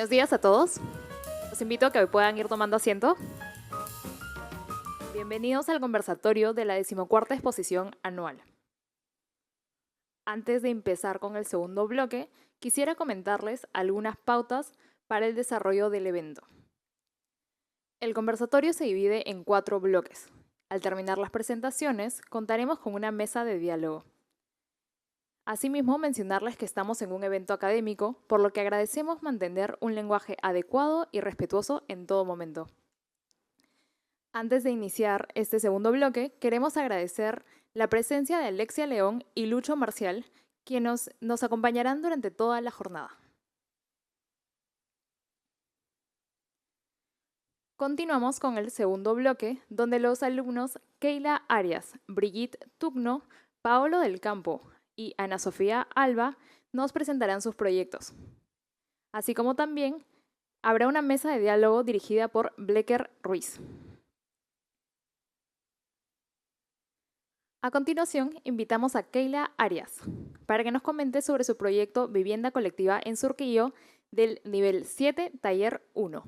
Buenos días a todos. Los invito a que puedan ir tomando asiento. Bienvenidos al conversatorio de la 14ª exposición anual. Antes de empezar con el segundo bloque, quisiera comentarles algunas pautas para el desarrollo del evento. El conversatorio se divide en 4 bloques. Al terminar las presentaciones, contaremos con una mesa de diálogo. Asimismo, mencionarles que estamos en un evento académico, por lo que agradecemos mantener un lenguaje adecuado y respetuoso en todo momento. Antes de iniciar este segundo bloque, queremos agradecer la presencia de Alexia León y Lucho Marcial, quienes nos acompañarán durante toda la jornada. Continuamos con el segundo bloque, donde los alumnos Keila Arias, Brigitte Tugno, Paolo del Campo y Ana Sofía Alba nos presentarán sus proyectos. Así como también habrá una mesa de diálogo dirigida por Blecker Ruiz. A continuación, invitamos a Keila Arias para que nos comente sobre su proyecto Vivienda Colectiva en Surquillo del nivel 7, taller 1.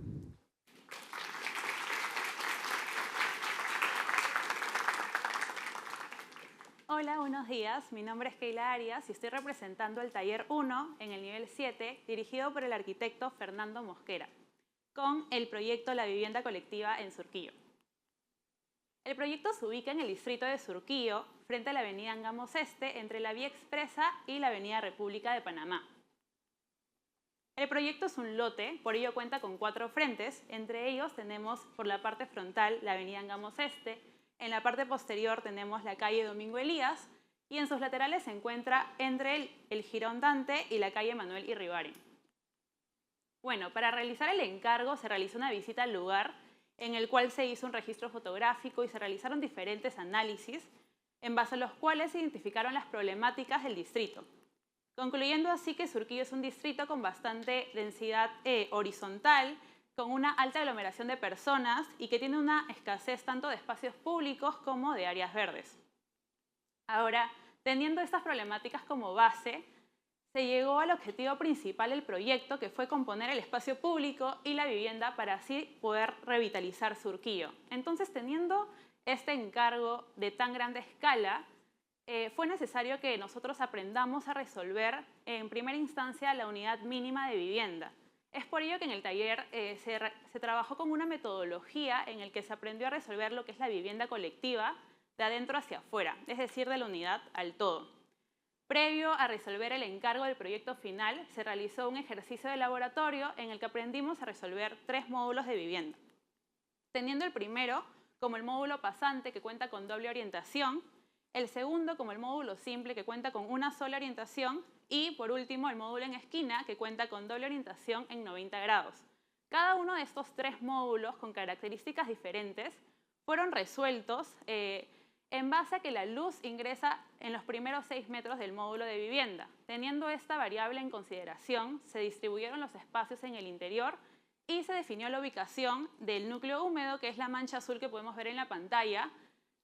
Hola, buenos días. Mi nombre es Keila Arias y estoy representando el taller 1 en el nivel 7, dirigido por el arquitecto Fernando Mosquera, con el proyecto La Vivienda Colectiva en Surquillo. El proyecto se ubica en el distrito de Surquillo, frente a la avenida Angamos Este, entre la Vía Expresa y la avenida República de Panamá. El proyecto es un lote, por ello cuenta con 4 frentes. Entre ellos tenemos por la parte frontal la avenida Angamos Este, en la parte posterior tenemos la calle Domingo Elías y en sus laterales se encuentra entre el Jirón Dante y la calle Manuel Irribaren. Bueno, para realizar el encargo se realizó una visita al lugar en el cual se hizo un registro fotográfico y se realizaron diferentes análisis en base a los cuales se identificaron las problemáticas del distrito, concluyendo así que Surquillo es un distrito con bastante densidad horizontal, con una alta aglomeración de personas y que tiene una escasez tanto de espacios públicos como de áreas verdes. Ahora, teniendo estas problemáticas como base, se llegó al objetivo principal del proyecto, que fue componer el espacio público y la vivienda para así poder revitalizar Surquillo. Entonces, teniendo este encargo de tan grande escala, fue necesario que nosotros aprendamos a resolver en primera instancia la unidad mínima de vivienda. Es por ello que en el taller se trabajó con una metodología en la que se aprendió a resolver lo que es la vivienda colectiva de adentro hacia afuera, es decir, de la unidad al todo. Previo a resolver el encargo del proyecto final, se realizó un ejercicio de laboratorio en el que aprendimos a resolver 3 módulos de vivienda. Teniendo el primero como el módulo pasante, que cuenta con doble orientación, el segundo como el módulo simple, que cuenta con una sola orientación, y por último el módulo en esquina, que cuenta con doble orientación en 90 grados. Cada uno de estos 3 módulos con características diferentes fueron resueltos en base a que la luz ingresa en los primeros 6 metros del módulo de vivienda. Teniendo esta variable en consideración, se distribuyeron los espacios en el interior y se definió la ubicación del núcleo húmedo, que es la mancha azul que podemos ver en la pantalla,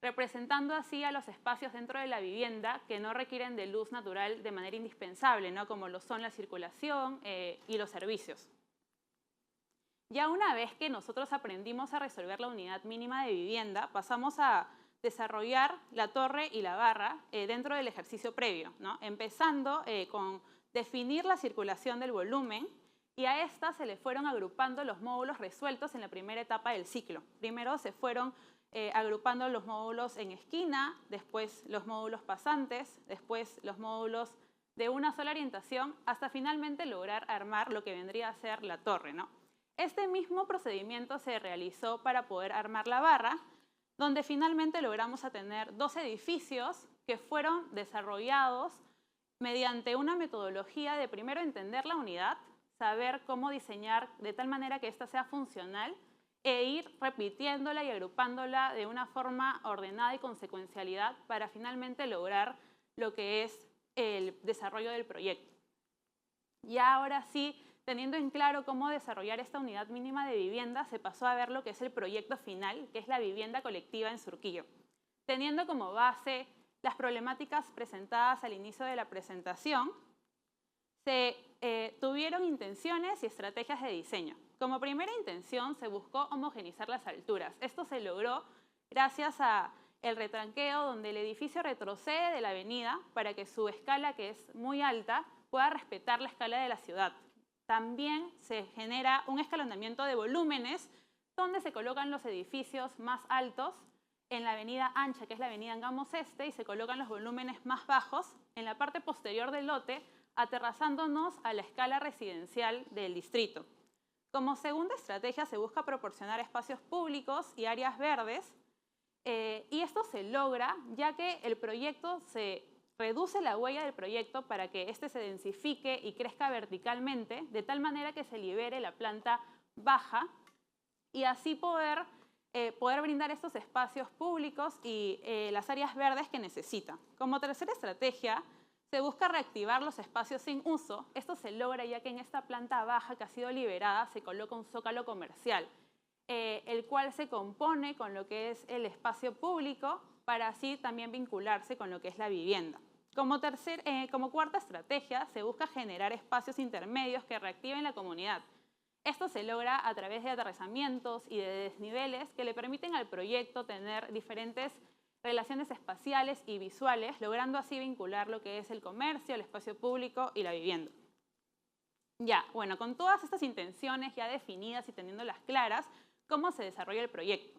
representando así a los espacios dentro de la vivienda que no requieren de luz natural de manera indispensable, ¿no? Como lo son la circulación y los servicios. Ya una vez que nosotros aprendimos a resolver la unidad mínima de vivienda, pasamos a desarrollar la torre y la barra dentro del ejercicio previo, ¿no? Empezando con definir la circulación del volumen, y a esta se le fueron agrupando los módulos resueltos en la primera etapa del ciclo. Primero se fueron agrupando los módulos en esquina, después los módulos pasantes, después los módulos de una sola orientación, hasta finalmente lograr armar lo que vendría a ser la torre, ¿no? Este mismo procedimiento se realizó para poder armar la barra, donde finalmente logramos tener 2 edificios que fueron desarrollados mediante una metodología de primero entender la unidad, saber cómo diseñar de tal manera que ésta sea funcional e ir repitiéndola y agrupándola de una forma ordenada y con secuencialidad para finalmente lograr lo que es el desarrollo del proyecto. Y ahora sí, teniendo en claro cómo desarrollar esta unidad mínima de vivienda, se pasó a ver lo que es el proyecto final, que es la vivienda colectiva en Surquillo. Teniendo como base las problemáticas presentadas al inicio de la presentación, tuvieron intenciones y estrategias de diseño. Como primera intención se buscó homogeneizar las alturas. Esto se logró gracias a el retranqueo, donde el edificio retrocede de la avenida para que su escala, que es muy alta, pueda respetar la escala de la ciudad. También se genera un escalonamiento de volúmenes donde se colocan los edificios más altos en la avenida ancha, que es la avenida Angamos Este, y se colocan los volúmenes más bajos en la parte posterior del lote, aterrazándonos a la escala residencial del distrito. Como segunda estrategia se busca proporcionar espacios públicos y áreas verdes, y esto se logra ya que el proyecto se reduce la huella del proyecto para que éste se densifique y crezca verticalmente, de tal manera que se libere la planta baja y así poder brindar estos espacios públicos y las áreas verdes que necesita. Como tercera estrategia, se busca reactivar los espacios sin uso. Esto se logra ya que en esta planta baja que ha sido liberada se coloca un zócalo comercial, el cual se compone con lo que es el espacio público para así también vincularse con lo que es la vivienda. Como cuarta estrategia, se busca generar espacios intermedios que reactiven la comunidad. Esto se logra a través de aterrazamientos y de desniveles que le permiten al proyecto tener diferentes relaciones espaciales y visuales, logrando así vincular lo que es el comercio, el espacio público y la vivienda. Ya, bueno, con todas estas intenciones ya definidas y teniéndolas claras, ¿cómo se desarrolla el proyecto?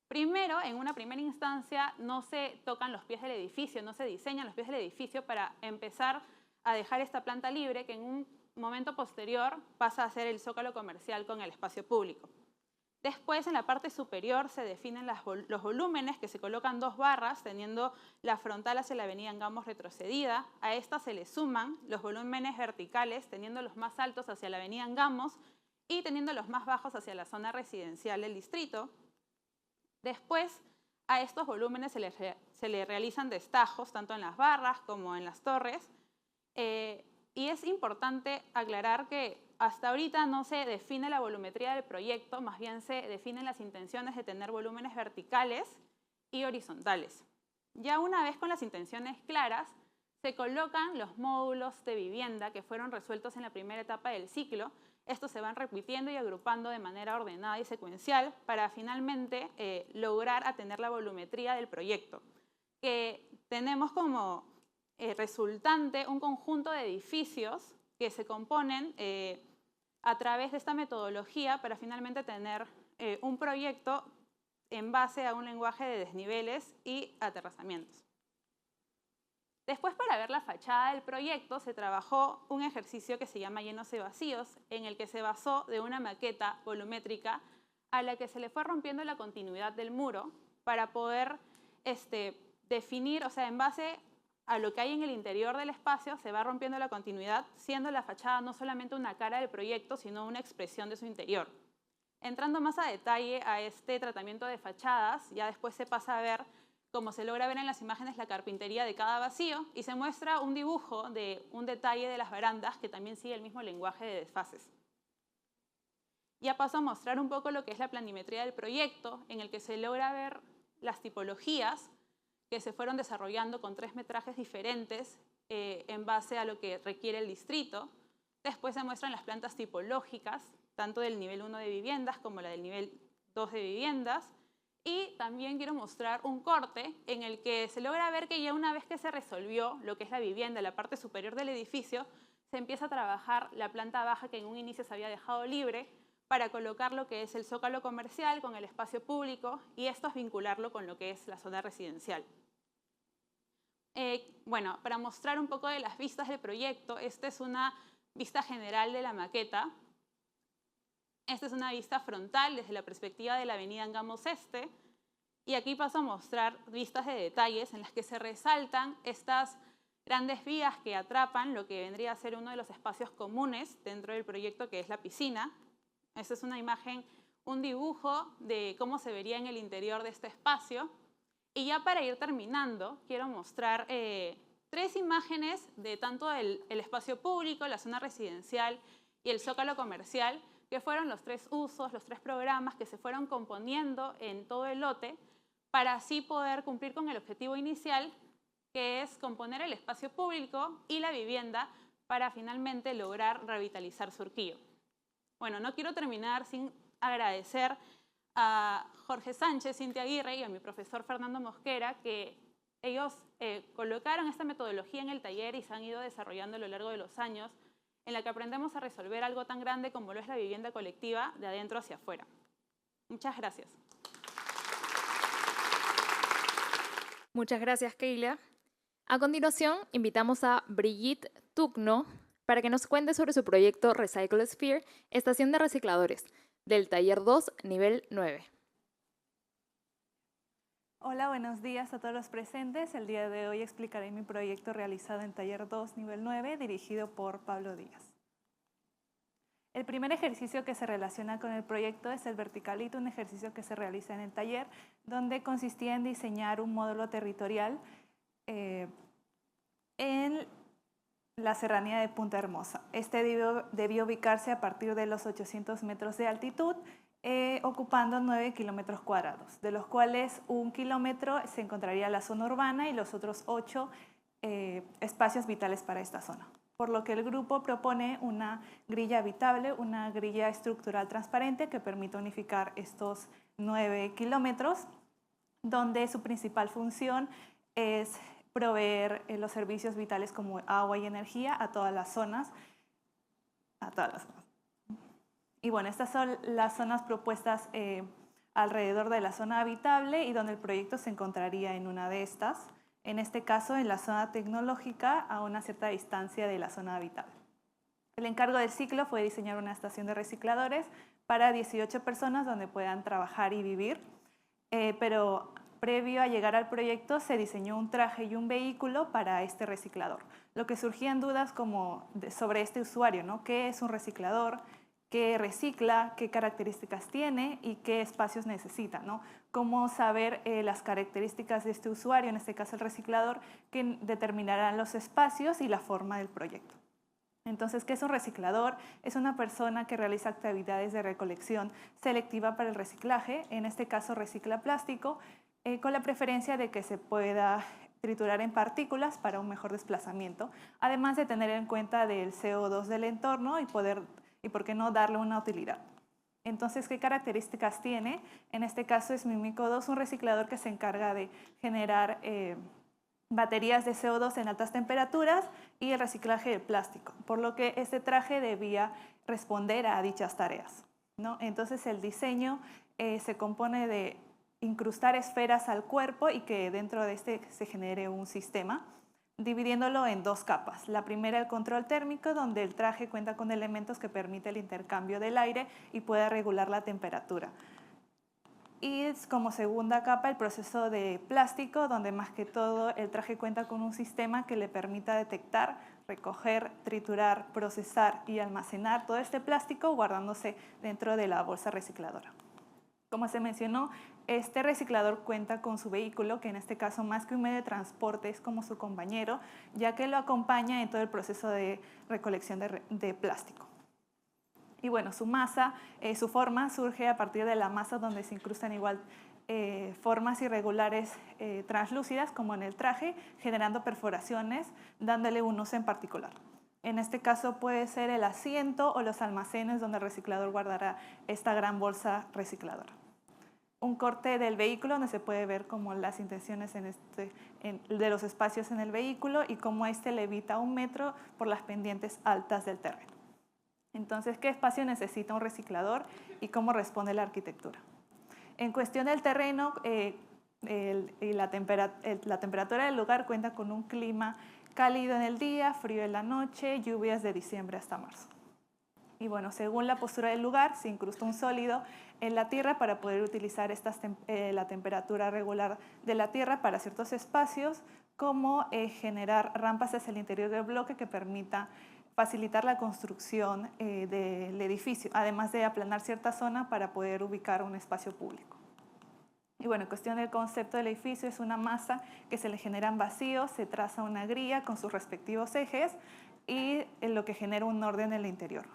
Primero, en una primera instancia, no se tocan los pies del edificio, no se diseñan los pies del edificio para empezar a dejar esta planta libre que en un momento posterior pasa a ser el zócalo comercial con el espacio público. Después, en la parte superior se definen los volúmenes, que se colocan dos barras, teniendo la frontal hacia la avenida Angamos retrocedida. A esta se le suman los volúmenes verticales, teniendo los más altos hacia la avenida Angamos y teniendo los más bajos hacia la zona residencial del distrito. Después, a estos volúmenes se le realizan destajos, tanto en las barras como en las torres. Y es importante aclarar que hasta ahorita no se define la volumetría del proyecto, más bien se definen las intenciones de tener volúmenes verticales y horizontales. Ya una vez con las intenciones claras, se colocan los módulos de vivienda que fueron resueltos en la primera etapa del ciclo. Estos se van repitiendo y agrupando de manera ordenada y secuencial para finalmente lograr tener la volumetría del proyecto, que tenemos como resultante un conjunto de edificios que se componen a través de esta metodología para finalmente tener un proyecto en base a un lenguaje de desniveles y aterrazamientos. Después, para ver la fachada del proyecto, se trabajó un ejercicio que se llama llenos y vacíos, en el que se basó de una maqueta volumétrica a la que se le fue rompiendo la continuidad del muro para poder definir, o sea, en base a lo que hay en el interior del espacio, se va rompiendo la continuidad, siendo la fachada no solamente una cara del proyecto, sino una expresión de su interior. Entrando más a detalle a este tratamiento de fachadas, ya después se pasa a ver, como se logra ver en las imágenes, la carpintería de cada vacío y se muestra un dibujo de un detalle de las barandas que también sigue el mismo lenguaje de desfases. Ya paso a mostrar un poco lo que es la planimetría del proyecto, en el que se logra ver las tipologías que se fueron desarrollando con 3 metrajes diferentes en base a lo que requiere el distrito. Después se muestran las plantas tipológicas, tanto del nivel 1 de viviendas como la del nivel 2 de viviendas. Y también quiero mostrar un corte en el que se logra ver que ya una vez que se resolvió lo que es la vivienda, la parte superior del edificio, se empieza a trabajar la planta baja que en un inicio se había dejado libre para colocar lo que es el zócalo comercial con el espacio público y esto es vincularlo con lo que es la zona residencial. Bueno, para mostrar un poco de las vistas del proyecto, esta es una vista general de la maqueta. Esta es una vista frontal desde la perspectiva de la avenida Angamos Este. Y aquí paso a mostrar vistas de detalles en las que se resaltan estas grandes vías que atrapan lo que vendría a ser uno de los espacios comunes dentro del proyecto, que es la piscina. Esta es una imagen, un dibujo de cómo se vería en el interior de este espacio. Y ya para ir terminando, quiero mostrar 3 imágenes de tanto el espacio público, la zona residencial y el zócalo comercial, que fueron los 3 usos, los 3 programas que se fueron componiendo en todo el lote para así poder cumplir con el objetivo inicial, que es componer el espacio público y la vivienda para finalmente lograr revitalizar Surquillo. Bueno, no quiero terminar sin agradecer a Jorge Sánchez, Cintia Aguirre y a mi profesor Fernando Mosquera, que ellos colocaron esta metodología en el taller y se han ido desarrollando a lo largo de los años, en la que aprendemos a resolver algo tan grande como lo es la vivienda colectiva de adentro hacia afuera. Muchas gracias. Muchas gracias, Keila. A continuación, invitamos a Brigitte Tugno para que nos cuente sobre su proyecto Recycle Sphere, estación de recicladores, del taller 2, nivel 9. Hola, buenos días a todos los presentes. El día de hoy explicaré mi proyecto realizado en taller 2, nivel 9, dirigido por Pablo Díaz. El primer ejercicio que se relaciona con el proyecto es el verticalito, un ejercicio que se realiza en el taller, donde consistía en diseñar un módulo territorial en la serranía de Punta Hermosa. Este debió ubicarse a partir de los 800 metros de altitud, ocupando 9 kilómetros cuadrados, de los cuales 1 kilómetro se encontraría la zona urbana y los otros 8 espacios vitales para esta zona. Por lo que el grupo propone una grilla habitable, una grilla estructural transparente que permite unificar estos 9 kilómetros, donde su principal función es proveer los servicios vitales como agua y energía a todas las zonas. Y bueno, estas son las zonas propuestas alrededor de la zona habitable y donde el proyecto se encontraría en una de estas. En este caso, en la zona tecnológica, a una cierta distancia de la zona habitable. El encargo del ciclo fue diseñar una estación de recicladores para 18 personas donde puedan trabajar y vivir, pero previo a llegar al proyecto se diseñó un traje y un vehículo para este reciclador. Lo que surgían dudas sobre este usuario, ¿no? ¿Qué es un reciclador? ¿Qué recicla? ¿Qué características tiene? ¿Y qué espacios necesita, ¿no? Cómo saber las características de este usuario, en este caso el reciclador, que determinarán los espacios y la forma del proyecto. Entonces, ¿qué es un reciclador? Es una persona que realiza actividades de recolección selectiva para el reciclaje, en este caso recicla plástico, con la preferencia de que se pueda triturar en partículas para un mejor desplazamiento, además de tener en cuenta del CO2 del entorno y por qué no darle una utilidad. Entonces, ¿qué características tiene? En este caso es Mimico 2, un reciclador que se encarga de generar baterías de CO2 en altas temperaturas y el reciclaje del plástico, por lo que este traje debía responder a dichas tareas, ¿no? Entonces, el diseño se compone de incrustar esferas al cuerpo y que dentro de este se genere un sistema, dividiéndolo en 2 capas. La primera, el control térmico, donde el traje cuenta con elementos que permiten el intercambio del aire y puede regular la temperatura. Y como segunda capa, el proceso de plástico, donde más que todo el traje cuenta con un sistema que le permita detectar, recoger, triturar, procesar y almacenar todo este plástico guardándose dentro de la bolsa recicladora. Como se mencionó, este reciclador cuenta con su vehículo, que en este caso más que un medio de transporte es como su compañero, ya que lo acompaña en todo el proceso de recolección de plástico. Y bueno, su masa, su forma surge a partir de la masa donde se incrustan igual formas irregulares translúcidas como en el traje, generando perforaciones, dándole un uso en particular. En este caso puede ser el asiento o los almacenes donde el reciclador guardará esta gran bolsa recicladora. Un corte del vehículo donde se puede ver como las intenciones de los espacios en el vehículo y cómo este levita 1 metro por las pendientes altas del terreno. Entonces, ¿qué espacio necesita un reciclador y cómo responde la arquitectura? En cuestión del terreno, la temperatura del lugar cuenta con un clima cálido en el día, frío en la noche, lluvias de diciembre hasta marzo. Y bueno, según la postura del lugar, se incrusta un sólido en la tierra para poder utilizar la temperatura regular de la tierra para ciertos espacios, como generar rampas hacia el interior del bloque que permita facilitar la construcción del edificio, además de aplanar cierta zona para poder ubicar un espacio público. Y bueno, en cuestión del concepto del edificio, es una masa que se le generan vacíos, se traza una grilla con sus respectivos ejes y lo que genera un orden en el interior.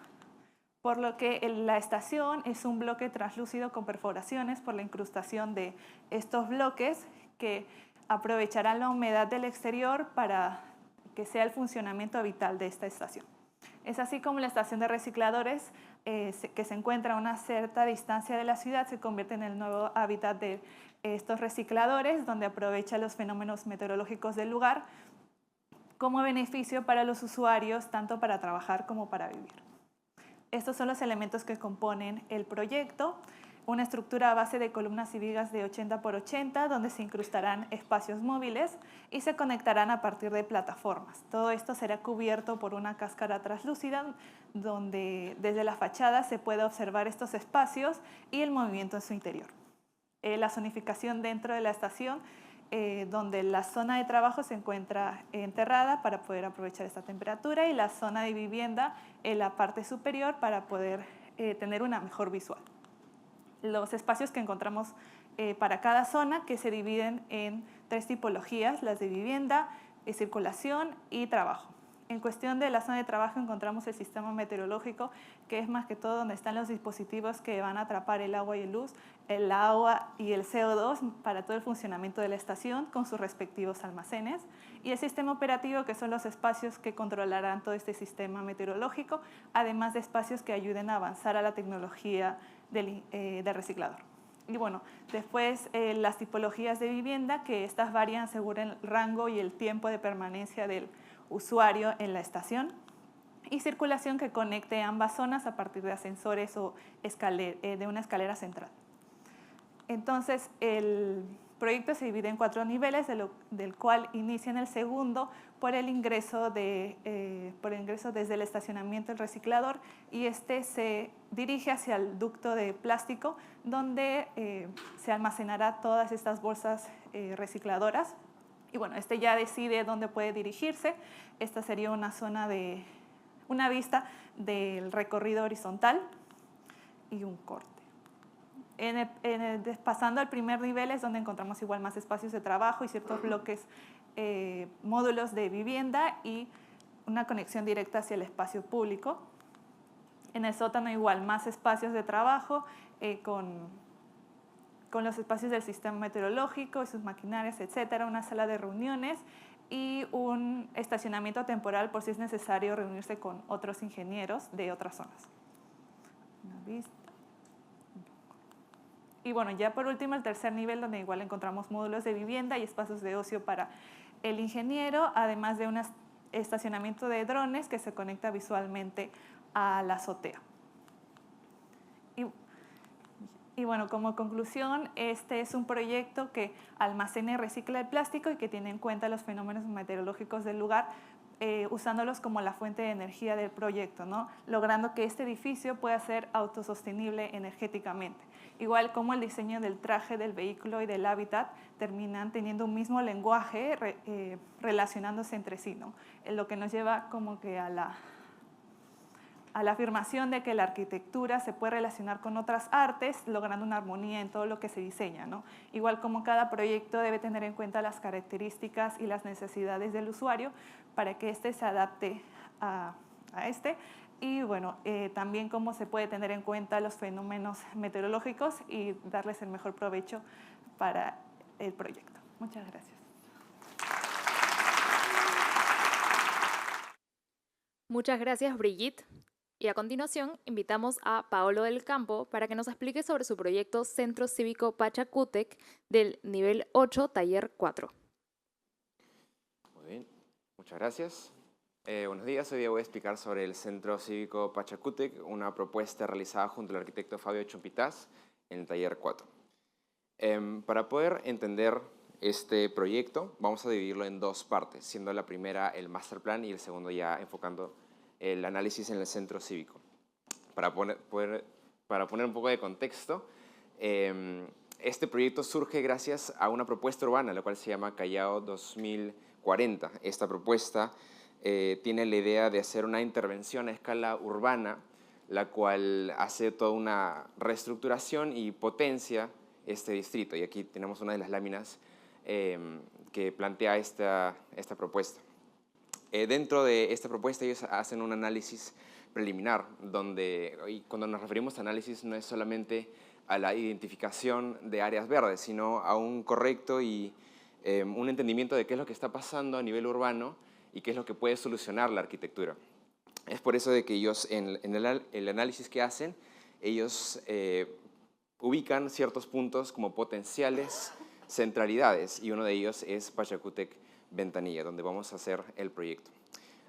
Por lo que la estación es un bloque translúcido con perforaciones por la incrustación de estos bloques que aprovecharán la humedad del exterior para que sea el funcionamiento vital de esta estación. Es así como la estación de recicladores, que se encuentra a una cierta distancia de la ciudad, se convierte en el nuevo hábitat de estos recicladores, donde aprovecha los fenómenos meteorológicos del lugar como beneficio para los usuarios, tanto para trabajar como para vivir. Estos son los elementos que componen el proyecto. Una estructura a base de columnas y vigas de 80 por 80, donde se incrustarán espacios móviles y se conectarán a partir de plataformas. Todo esto será cubierto por una cáscara translúcida, donde desde la fachada se puede observar estos espacios y el movimiento en su interior. La zonificación dentro de la estación, donde la zona de trabajo se encuentra enterrada para poder aprovechar esta temperatura, y la zona de vivienda en la parte superior para poder tener una mejor visual. Los espacios que encontramos para cada zona, que se dividen en 3 tipologías: las de vivienda, circulación y trabajo. En cuestión de la zona de trabajo encontramos el sistema meteorológico, que es más que todo donde están los dispositivos que van a atrapar el agua y el agua y el CO2 para todo el funcionamiento de la estación, con sus respectivos almacenes. Y el sistema operativo, que son los espacios que controlarán todo este sistema meteorológico, además de espacios que ayuden a avanzar a la tecnología del reciclador. Y bueno, después las tipologías de vivienda, que estas varían según el rango y el tiempo de permanencia del usuario en la estación. Y circulación, que conecte ambas zonas a partir de ascensores o de una escalera central. Entonces, el proyecto se divide en 4 niveles, del cual inicia en el segundo por el ingreso desde el estacionamiento del reciclador, y este se dirige hacia el ducto de plástico, donde se almacenará todas estas bolsas recicladoras. Y bueno, este ya decide dónde puede dirigirse. Esta sería una vista del recorrido horizontal y un corte. Pasando al primer nivel es donde encontramos igual más espacios de trabajo y ciertos bloques, módulos de vivienda y una conexión directa hacia el espacio público. En el sótano igual más espacios de trabajo con los espacios del sistema meteorológico y sus maquinarias, etcétera, una sala de reuniones y un estacionamiento temporal por si es necesario reunirse con otros ingenieros de otras zonas. Una vista. Y bueno, ya por último el tercer nivel, donde igual encontramos módulos de vivienda y espacios de ocio para el ingeniero, además de un estacionamiento de drones que se conecta visualmente a la azotea. Y bueno, como conclusión, este es un proyecto que almacena y recicla el plástico y que tiene en cuenta los fenómenos meteorológicos del lugar, usándolos como la fuente de energía del proyecto, ¿no? Logrando que este edificio pueda ser autosostenible energéticamente. Igual como el diseño del traje del vehículo y del hábitat terminan teniendo un mismo lenguaje, relacionándose entre sí, ¿no? Lo que nos lleva como que a la afirmación de que la arquitectura se puede relacionar con otras artes, logrando una armonía en todo lo que se diseña, ¿no? Igual como cada proyecto debe tener en cuenta las características y las necesidades del usuario para que éste se adapte a este. Y bueno, también cómo se puede tener en cuenta los fenómenos meteorológicos y darles el mejor provecho para el proyecto. Muchas gracias. Muchas gracias, Brigitte. Y a continuación invitamos a Paolo del Campo para que nos explique sobre su proyecto Centro Cívico Pachacútec del nivel 8, taller 4. Muy bien, muchas gracias. Buenos días, hoy día voy a explicar sobre el Centro Cívico Pachacútec, una propuesta realizada junto al arquitecto Fabio Chompitaz en el taller 4. Para poder entender este proyecto vamos a dividirlo en 2 partes, siendo la primera el master plan y el segundo ya enfocando el análisis en el centro cívico. Para poner un poco de contexto, este proyecto surge gracias a una propuesta urbana, la cual se llama Callao 2040. Esta propuesta tiene la idea de hacer una intervención a escala urbana, la cual hace toda una reestructuración y potencia este distrito. Y aquí tenemos una de las láminas que plantea esta propuesta. Dentro de esta propuesta ellos hacen un análisis preliminar, y cuando nos referimos a análisis no es solamente a la identificación de áreas verdes, sino a un correcto y un entendimiento de qué es lo que está pasando a nivel urbano y qué es lo que puede solucionar la arquitectura. Es por eso de que ellos, en el análisis que hacen, ellos ubican ciertos puntos como potenciales centralidades, y uno de ellos es Pachacútec Ventanilla, donde vamos a hacer el proyecto.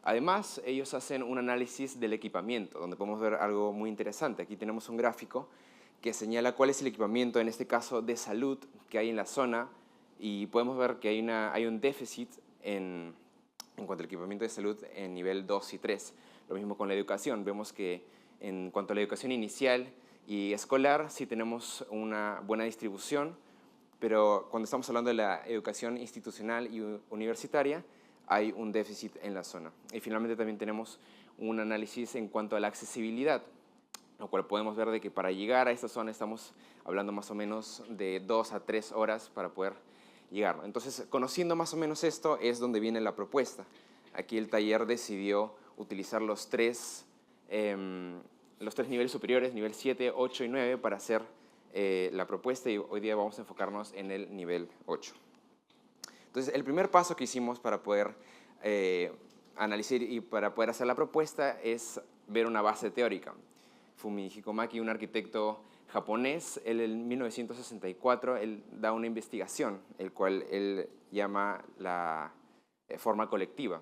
Además, ellos hacen un análisis del equipamiento, donde podemos ver algo muy interesante. Aquí tenemos un gráfico que señala cuál es el equipamiento, en este caso de salud, que hay en la zona, y podemos ver que hay un déficit en cuanto al equipamiento de salud en nivel 2 y 3. Lo mismo con la educación. Vemos que en cuanto a la educación inicial y escolar sí tenemos una buena distribución, pero cuando estamos hablando de la educación institucional y universitaria, hay un déficit en la zona. Y finalmente también tenemos un análisis en cuanto a la accesibilidad, lo cual podemos ver de que para llegar a esta zona estamos hablando más o menos de 2 a 3 horas para poder llegar. Entonces, conociendo más o menos esto es donde viene la propuesta. Aquí el taller decidió utilizar los tres niveles superiores, nivel 7, 8 y 9, para hacer la propuesta, y hoy día vamos a enfocarnos en el nivel 8. Entonces, el primer paso que hicimos para poder analizar y para poder hacer la propuesta es ver una base teórica. Fumio Hikomaki, un arquitecto japonés, él en 1964 él da una investigación, el cual él llama la forma colectiva.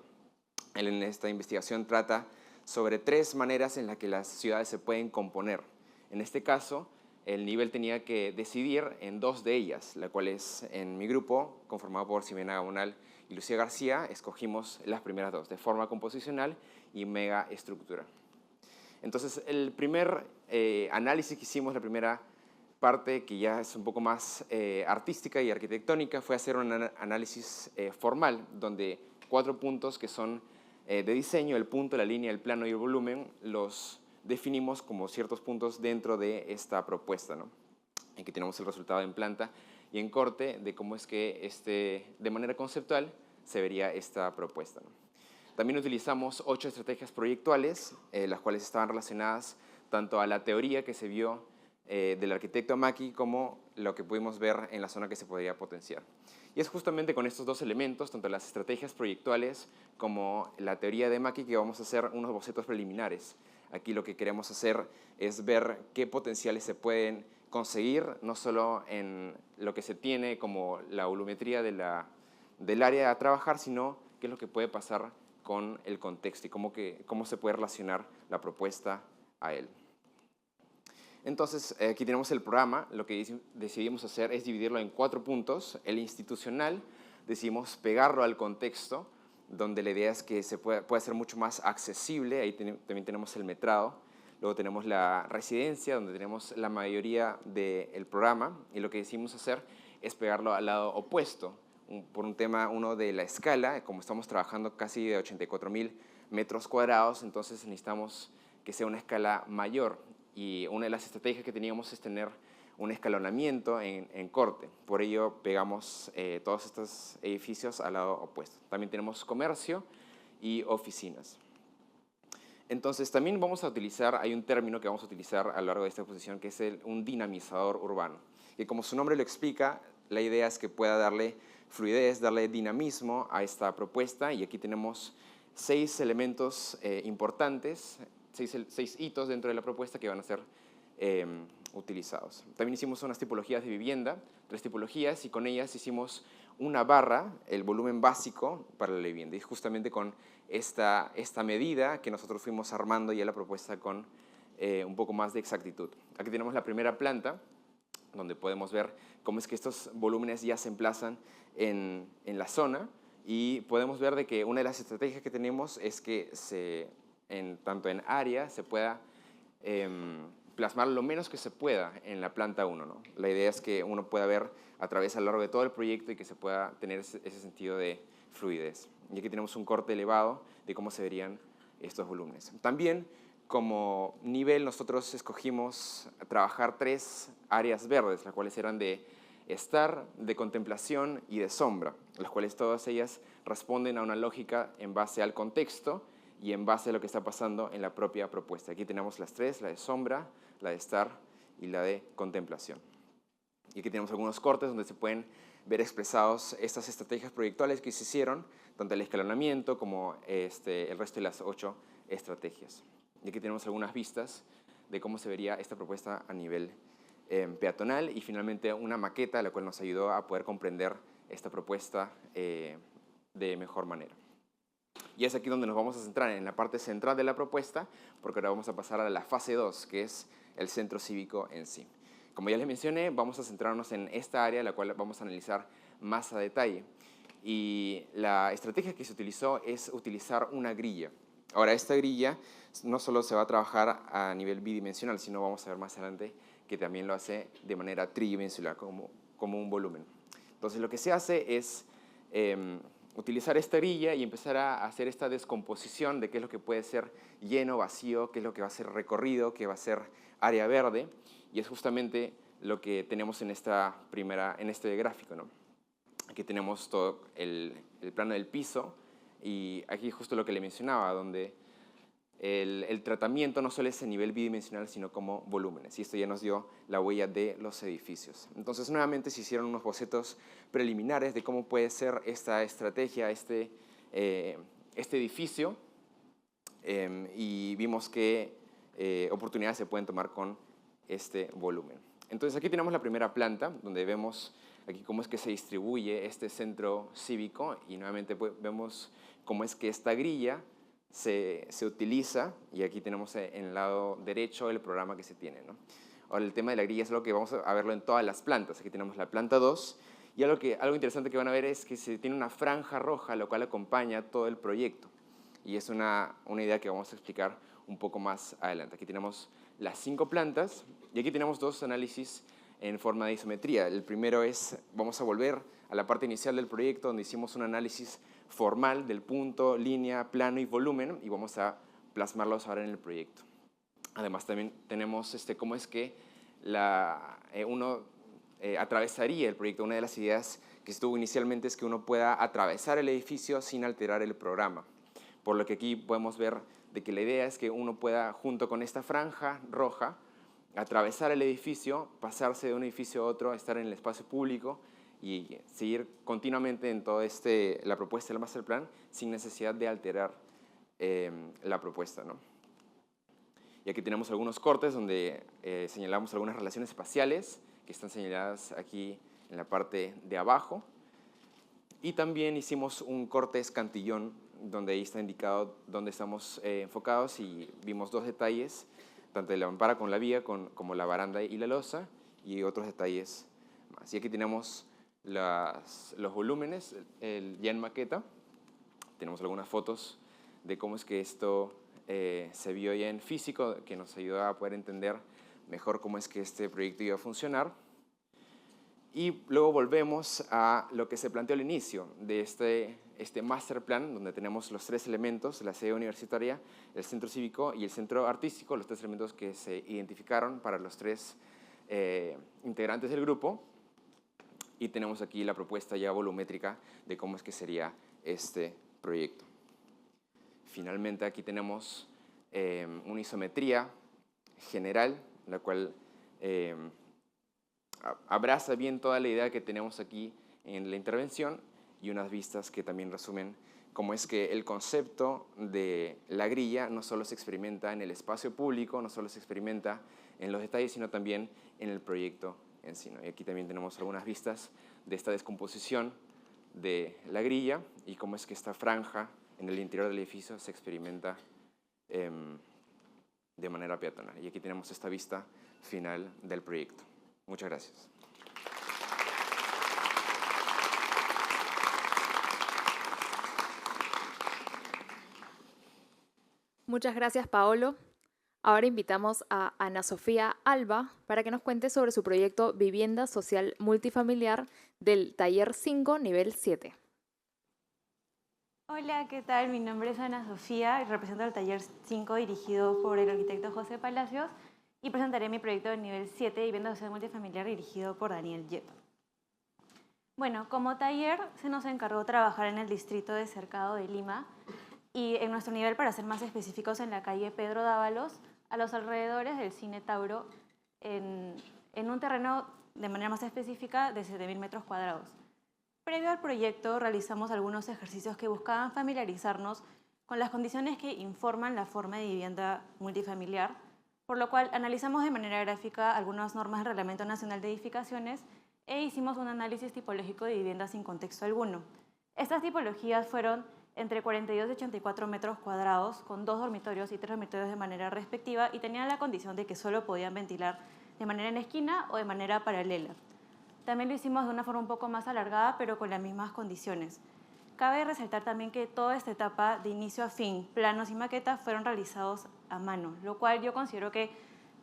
Él en esta investigación trata sobre 3 maneras en las que las ciudades se pueden componer. En este caso, el nivel tenía que decidir en 2 de ellas, la cual es en mi grupo, conformado por Ximena Gabonal y Lucía García, escogimos las primeras 2, de forma composicional y megaestructura. Entonces, el primer análisis que hicimos, la primera parte que ya es un poco más artística y arquitectónica, fue hacer un análisis formal, donde 4 puntos que son de diseño, el punto, la línea, el plano y el volumen, los definimos como ciertos puntos dentro de esta propuesta, ¿no? Aquí tenemos el resultado en planta y en corte de cómo es que de manera conceptual se vería esta propuesta, ¿no? También utilizamos 8 estrategias proyectuales, las cuales estaban relacionadas tanto a la teoría que se vio del arquitecto Maki como lo que pudimos ver en la zona que se podría potenciar. Y es justamente con estos 2 elementos, tanto las estrategias proyectuales como la teoría de Maki, que vamos a hacer unos bocetos preliminares. Aquí lo que queremos hacer es ver qué potenciales se pueden conseguir, no solo en lo que se tiene como la volumetría del área a trabajar, sino qué es lo que puede pasar con el contexto y cómo se puede relacionar la propuesta a él. Entonces, aquí tenemos el programa. Lo que decidimos hacer es dividirlo en 4 puntos. El institucional, decidimos pegarlo al contexto, donde la idea es que se pueda ser mucho más accesible. Ahí también tenemos el metrado. Luego tenemos la residencia, donde tenemos la mayoría del programa. Y lo que decidimos hacer es pegarlo al lado opuesto, por un tema, uno de la escala. Como estamos trabajando casi de 84.000 metros cuadrados, entonces necesitamos que sea una escala mayor. Y una de las estrategias que teníamos es tener un escalonamiento en corte. Por ello pegamos todos estos edificios al lado opuesto. También tenemos comercio y oficinas. Entonces también vamos a utilizar, hay un término que vamos a utilizar a lo largo de esta exposición, que es un dinamizador urbano. Y como su nombre lo explica, la idea es que pueda darle fluidez, darle dinamismo a esta propuesta. Y aquí tenemos 6 elementos importantes, 6 hitos dentro de la propuesta que van a ser utilizados. También hicimos unas tipologías de vivienda, 3 tipologías, y con ellas hicimos una barra, el volumen básico para la vivienda. Y justamente con esta medida que nosotros fuimos armando ya la propuesta con un poco más de exactitud. Aquí tenemos la primera planta, donde podemos ver cómo es que estos volúmenes ya se emplazan en la zona, y podemos ver de que una de las estrategias que tenemos es que tanto en área se pueda plasmar lo menos que se pueda en la planta 1, ¿no? La idea es que uno pueda ver a lo largo de todo el proyecto y que se pueda tener ese sentido de fluidez. Y aquí tenemos un corte elevado de cómo se verían estos volúmenes. También, como nivel, nosotros escogimos trabajar 3 áreas verdes, las cuales eran de estar, de contemplación y de sombra, las cuales todas ellas responden a una lógica en base al contexto y en base a lo que está pasando en la propia propuesta. Aquí tenemos las 3, la de sombra, la de estar y la de contemplación. Y aquí tenemos algunos cortes donde se pueden ver expresados estas estrategias proyectuales que se hicieron, tanto el escalonamiento como el resto de las 8 estrategias. Y aquí tenemos algunas vistas de cómo se vería esta propuesta a nivel peatonal y finalmente una maqueta, la cual nos ayudó a poder comprender esta propuesta de mejor manera. Y es aquí donde nos vamos a centrar, en la parte central de la propuesta, porque ahora vamos a pasar a la fase 2, que es el centro cívico en sí. Como ya les mencioné, vamos a centrarnos en esta área, la cual vamos a analizar más a detalle. Y la estrategia que se utilizó es utilizar una grilla. Ahora, esta grilla no solo se va a trabajar a nivel bidimensional, sino vamos a ver más adelante que también lo hace de manera tridimensional, como un volumen. Entonces, lo que se hace es utilizar esta grilla y empezar a hacer esta descomposición de qué es lo que puede ser lleno, vacío, qué es lo que va a ser recorrido, qué va a ser área verde, y es justamente lo que tenemos en este gráfico, ¿no? Aquí tenemos todo el plano del piso, y aquí justo lo que le mencionaba, donde el tratamiento no solo es a nivel bidimensional, sino como volúmenes. Y esto ya nos dio la huella de los edificios. Entonces, nuevamente se hicieron unos bocetos preliminares de cómo puede ser esta estrategia, este edificio, y vimos qué oportunidades se pueden tomar con este volumen. Entonces, aquí tenemos la primera planta, donde vemos aquí cómo es que se distribuye este centro cívico, y nuevamente vemos cómo es que esta grilla se utiliza, y aquí tenemos en el lado derecho el programa que se tiene, ¿no? Ahora, el tema de la grilla es algo que vamos a verlo en todas las plantas. Aquí tenemos la planta 2, y algo interesante que van a ver es que se tiene una franja roja, lo cual acompaña todo el proyecto. Y es una idea que vamos a explicar un poco más adelante. Aquí tenemos las 5 plantas, y aquí tenemos 2 análisis en forma de isometría. El primero es, vamos a volver a la parte inicial del proyecto, donde hicimos un análisis formal del punto, línea, plano y volumen, y vamos a plasmarlos ahora en el proyecto. Además, también tenemos cómo es que uno atravesaría el proyecto. Una de las ideas que estuvo inicialmente es que uno pueda atravesar el edificio sin alterar el programa. Por lo que aquí podemos ver de que la idea es que uno pueda, junto con esta franja roja, atravesar el edificio, pasarse de un edificio a otro, estar en el espacio público y seguir continuamente en toda la propuesta del master plan sin necesidad de alterar la propuesta, ¿no? Y aquí tenemos algunos cortes donde señalamos algunas relaciones espaciales que están señaladas aquí en la parte de abajo. Y también hicimos un corte escantillón donde ahí está indicado dónde estamos enfocados, y vimos 2 detalles, tanto de la mampara con la vía como la baranda y la losa, y otros detalles más. Y aquí tenemos los volúmenes ya en maqueta. Tenemos algunas fotos de cómo es que esto se vio ya en físico, que nos ayudó a poder entender mejor cómo es que este proyecto iba a funcionar. Y luego volvemos a lo que se planteó al inicio de este master plan, donde tenemos los 3 elementos, la sede universitaria, el centro cívico y el centro artístico, los 3 elementos que se identificaron para los 3 integrantes del grupo. Y tenemos aquí la propuesta ya volumétrica de cómo es que sería este proyecto. Finalmente, aquí tenemos una isometría general, la cual abraza bien toda la idea que tenemos aquí en la intervención, y unas vistas que también resumen cómo es que el concepto de la grilla no solo se experimenta en el espacio público, no solo se experimenta en los detalles, sino también en el proyecto en sí, ¿no? Y aquí también tenemos algunas vistas de esta descomposición de la grilla y cómo es que esta franja en el interior del edificio se experimenta de manera peatonal. Y aquí tenemos esta vista final del proyecto. Muchas gracias. Muchas gracias, Paolo. Ahora invitamos a Ana Sofía Alba para que nos cuente sobre su proyecto Vivienda Social Multifamiliar del Taller 5, nivel 7. Hola, ¿qué tal? Mi nombre es Ana Sofía y represento el Taller 5 dirigido por el arquitecto José Palacios, y presentaré mi proyecto de nivel 7, Vivienda Social Multifamiliar, dirigido por Daniel Yep. Bueno, como taller se nos encargó trabajar en el distrito de Cercado de Lima y en nuestro nivel, para ser más específicos, en la calle Pedro Dávalos, a los alrededores del Cine Tauro, en un terreno de manera más específica de 7.000 metros cuadrados. Previo al proyecto realizamos algunos ejercicios que buscaban familiarizarnos con las condiciones que informan la forma de vivienda multifamiliar, por lo cual analizamos de manera gráfica algunas normas del Reglamento Nacional de Edificaciones e hicimos un análisis tipológico de viviendas sin contexto alguno. Estas tipologías fueron entre 42 y 84 metros cuadrados, con 2 dormitorios y 3 dormitorios de manera respectiva, y tenían la condición de que solo podían ventilar de manera en esquina o de manera paralela. También lo hicimos de una forma un poco más alargada, pero con las mismas condiciones. Cabe resaltar también que toda esta etapa de inicio a fin, planos y maquetas, fueron realizados a mano, lo cual yo considero que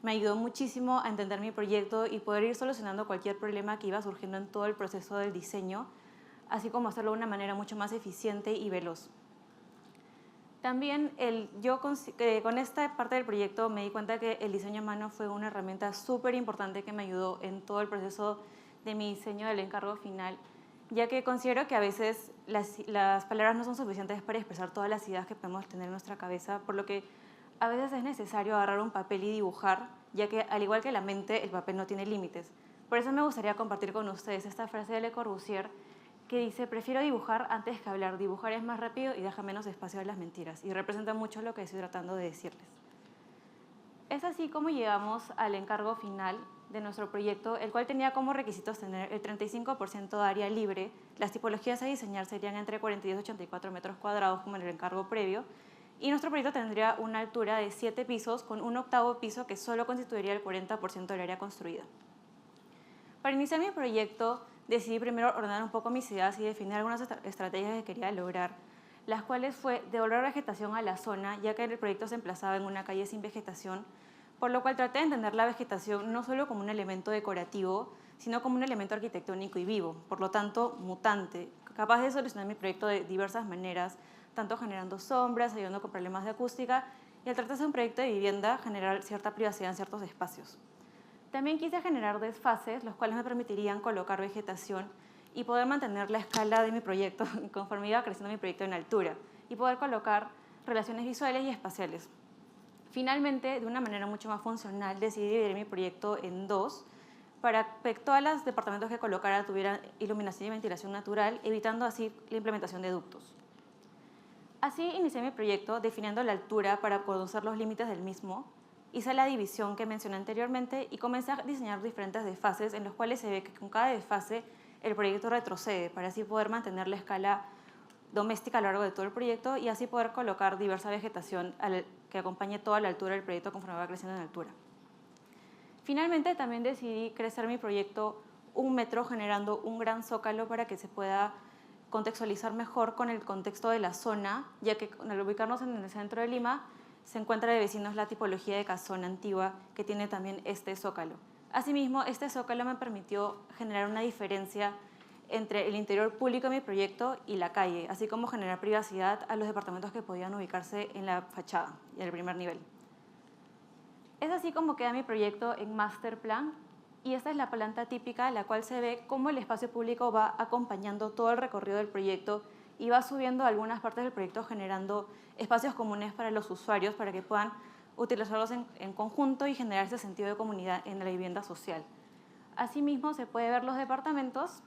me ayudó muchísimo a entender mi proyecto y poder ir solucionando cualquier problema que iba surgiendo en todo el proceso del diseño, así como hacerlo de una manera mucho más eficiente y veloz. También con esta parte del proyecto me di cuenta que el diseño a mano fue una herramienta súper importante que me ayudó en todo el proceso de mi diseño del encargo final, ya que considero que a veces las palabras no son suficientes para expresar todas las ideas que podemos tener en nuestra cabeza, por lo que a veces es necesario agarrar un papel y dibujar, ya que al igual que la mente, el papel no tiene límites. Por eso me gustaría compartir con ustedes esta frase de Le Corbusier que dice: prefiero dibujar antes que hablar, dibujar es más rápido y deja menos espacio a las mentiras, y representa mucho lo que estoy tratando de decirles. Es así como llegamos al encargo final de nuestro proyecto, el cual tenía como requisitos tener el 35% de área libre. Las tipologías a diseñar serían entre 42 y 84 metros cuadrados, como en el encargo previo, y nuestro proyecto tendría una altura de 7 pisos con un octavo piso que solo constituiría el 40% del área construida. Para iniciar mi proyecto, decidí primero ordenar un poco mis ideas y definir algunas estrategias que quería lograr, las cuales fue devolver vegetación a la zona, ya que el proyecto se emplazaba en una calle sin vegetación, por lo cual traté de entender la vegetación no solo como un elemento decorativo, sino como un elemento arquitectónico y vivo, por lo tanto mutante, capaz de solucionar mi proyecto de diversas maneras, tanto generando sombras, ayudando con problemas de acústica, y al tratarse de un proyecto de vivienda, generar cierta privacidad en ciertos espacios. También quise generar desfases, los cuales me permitirían colocar vegetación y poder mantener la escala de mi proyecto conforme iba creciendo mi proyecto en altura, y poder colocar relaciones visuales y espaciales. Finalmente, de una manera mucho más funcional, decidí dividir mi proyecto en dos, para que todos los departamentos que colocara tuvieran iluminación y ventilación natural, evitando así la implementación de ductos. Así inicié mi proyecto definiendo la altura para conocer los límites del mismo, hice la división que mencioné anteriormente y comencé a diseñar diferentes desfases en los cuales se ve que con cada desfase el proyecto retrocede, para así poder mantener la escala doméstica a lo largo de todo el proyecto y así poder colocar diversa vegetación que acompañe toda la altura del proyecto conforme va creciendo en altura. Finalmente también decidí crecer mi proyecto 1 metro, generando un gran zócalo para que se pueda contextualizar mejor con el contexto de la zona, ya que al ubicarnos en el centro de Lima se encuentra de vecinos la tipología de casona antigua que tiene también este zócalo. Asimismo, este zócalo me permitió generar una diferencia entre el interior público de mi proyecto y la calle, así como generar privacidad a los departamentos que podían ubicarse en la fachada y en el primer nivel. Es así como queda mi proyecto en Master Plan, y esta es la planta típica, la cual se ve cómo el espacio público va acompañando todo el recorrido del proyecto y va subiendo algunas partes del proyecto, generando espacios comunes para los usuarios para que puedan utilizarlos en conjunto y generar ese sentido de comunidad en la vivienda social. Asimismo, se puede ver los departamentos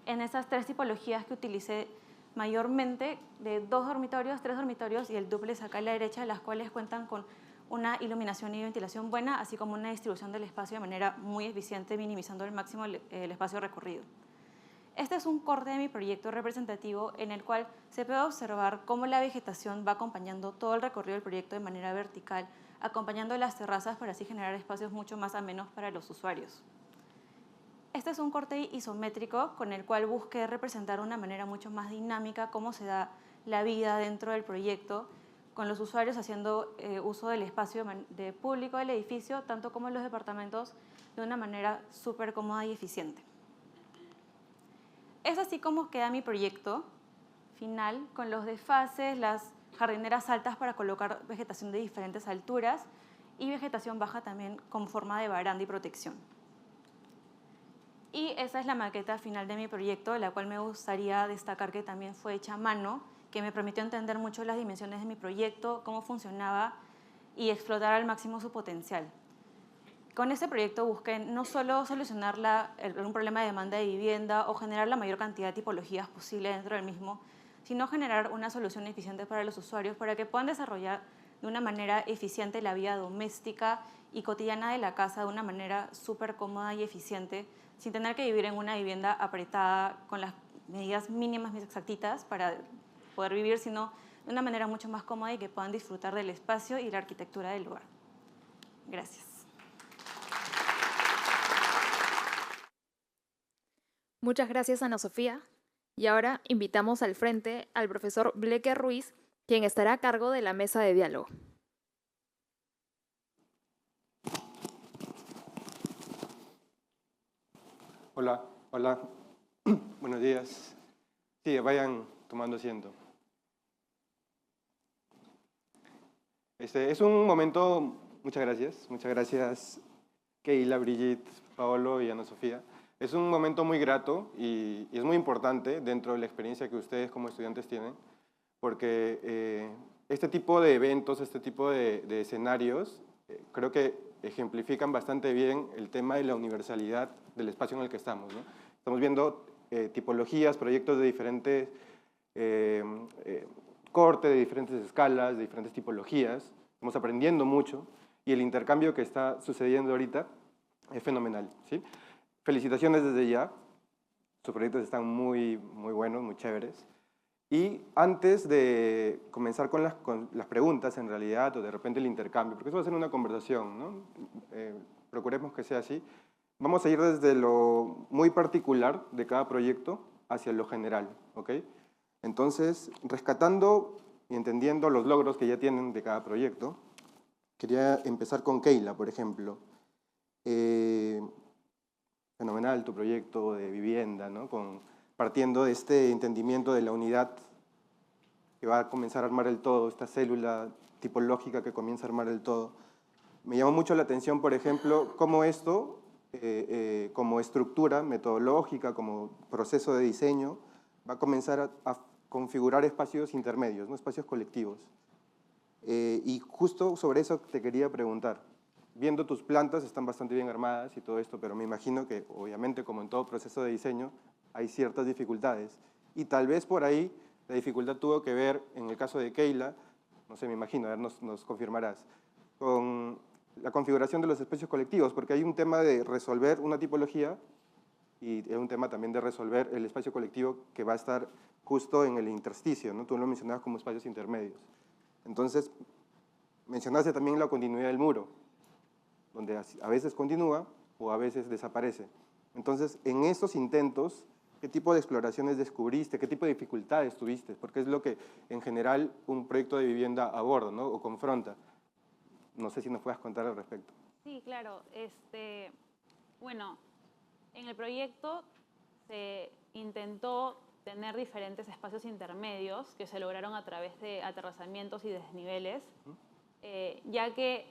en esas 3 tipologías que utilicé mayormente, de 2 dormitorios, 3 dormitorios y el dúplex acá a la derecha, las cuales cuentan con una iluminación y ventilación buena, así como una distribución del espacio de manera muy eficiente, minimizando al máximo el espacio recorrido. Este es un corte de mi proyecto representativo en el cual se puede observar cómo la vegetación va acompañando todo el recorrido del proyecto de manera vertical, acompañando las terrazas para así generar espacios mucho más amenos para los usuarios. Este es un corte isométrico con el cual busqué representar de una manera mucho más dinámica cómo se da la vida dentro del proyecto, con los usuarios haciendo uso del espacio público del edificio, tanto como en los departamentos, de una manera súper cómoda y eficiente. Es así como queda mi proyecto final, con los desfases, las jardineras altas para colocar vegetación de diferentes alturas y vegetación baja también con forma de baranda y protección. Y esa es la maqueta final de mi proyecto, la cual me gustaría destacar que también fue hecha a mano, que me permitió entender mucho las dimensiones de mi proyecto, cómo funcionaba y explotar al máximo su potencial. con este proyecto busqué no solo solucionar un problema de demanda de vivienda o generar la mayor cantidad de tipologías posible dentro del mismo, sino generar una solución eficiente para los usuarios para que puedan desarrollar de una manera eficiente la vida doméstica y cotidiana de la casa de una manera súper cómoda y eficiente, sin tener que vivir en una vivienda apretada con las medidas mínimas y exactitas para poder vivir, sino de una manera mucho más cómoda y que puedan disfrutar del espacio y la arquitectura del lugar. Gracias. Muchas gracias, Ana Sofía. Y ahora invitamos al frente al profesor Bleque Ruiz, quien estará a cargo de la mesa de diálogo. Hola, hola. Buenos días. Sí, vayan tomando asiento. Es un momento, muchas gracias Keila, Brigitte, Paolo y Ana Sofía. Es un momento muy grato y es muy importante dentro de la experiencia que ustedes como estudiantes tienen, porque este tipo de eventos, este tipo de escenarios, creo que ejemplifican bastante bien el tema de la universalidad del espacio en el que estamos, ¿no? Estamos viendo tipologías, proyectos de diferentes corte, de diferentes escalas, de diferentes tipologías. Estamos aprendiendo mucho y el intercambio que está sucediendo ahorita es fenomenal, ¿sí? Felicitaciones desde ya. Sus proyectos están muy buenos, muy chéveres. Y antes de comenzar con las preguntas, en realidad, o de repente el intercambio, porque eso va a ser una conversación, ¿no? Procuremos que sea así. Vamos a ir desde lo muy particular de cada proyecto hacia lo general, ¿ok? Entonces, rescatando y entendiendo los logros que ya tienen de cada proyecto, quería empezar con Keila, por ejemplo. Fenomenal tu proyecto de vivienda, ¿no? Partiendo de este entendimiento de la unidad que va a comenzar a armar el todo, esta célula tipológica que comienza a armar el todo. Me llamó mucho la atención, por ejemplo, cómo esto, como estructura metodológica, como proceso de diseño, va a comenzar a configurar espacios intermedios, ¿no? Espacios colectivos. Y justo sobre eso te quería preguntar. Viendo tus plantas, están bastante bien armadas y todo esto, pero me imagino que, obviamente, como en todo proceso de diseño, hay ciertas dificultades. Y tal vez por ahí la dificultad tuvo que ver, en el caso de Keila, no sé, me imagino, a ver, nos confirmarás, con la configuración de los espacios colectivos, porque hay un tema de resolver una tipología y es un tema también de resolver el espacio colectivo que va a estar justo en el intersticio, ¿no? Tú lo mencionabas como espacios intermedios. Entonces, mencionaste también la continuidad del muro, donde a veces continúa o a veces desaparece. Entonces, en esos intentos, ¿qué tipo de exploraciones descubriste? ¿Qué tipo de dificultades tuviste? Porque es lo que, en general, un proyecto de vivienda aborda, ¿no? O confronta. No sé si nos puedas contar al respecto. Sí, claro. Bueno, en el proyecto se intentó tener diferentes espacios intermedios que se lograron a través de aterrazamientos y desniveles, ya que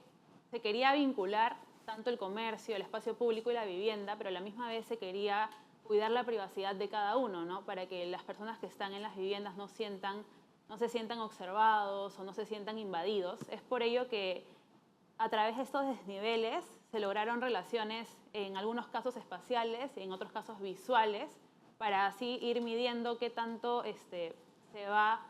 se quería vincular tanto el comercio, el espacio público y la vivienda, pero a la misma vez se quería cuidar la privacidad de cada uno, ¿no? Para que las personas que están en las viviendas no se sientan observados o no se sientan invadidos. Es por ello que a través de estos desniveles se lograron relaciones, en algunos casos espaciales y en otros casos visuales, para así ir midiendo qué tanto se va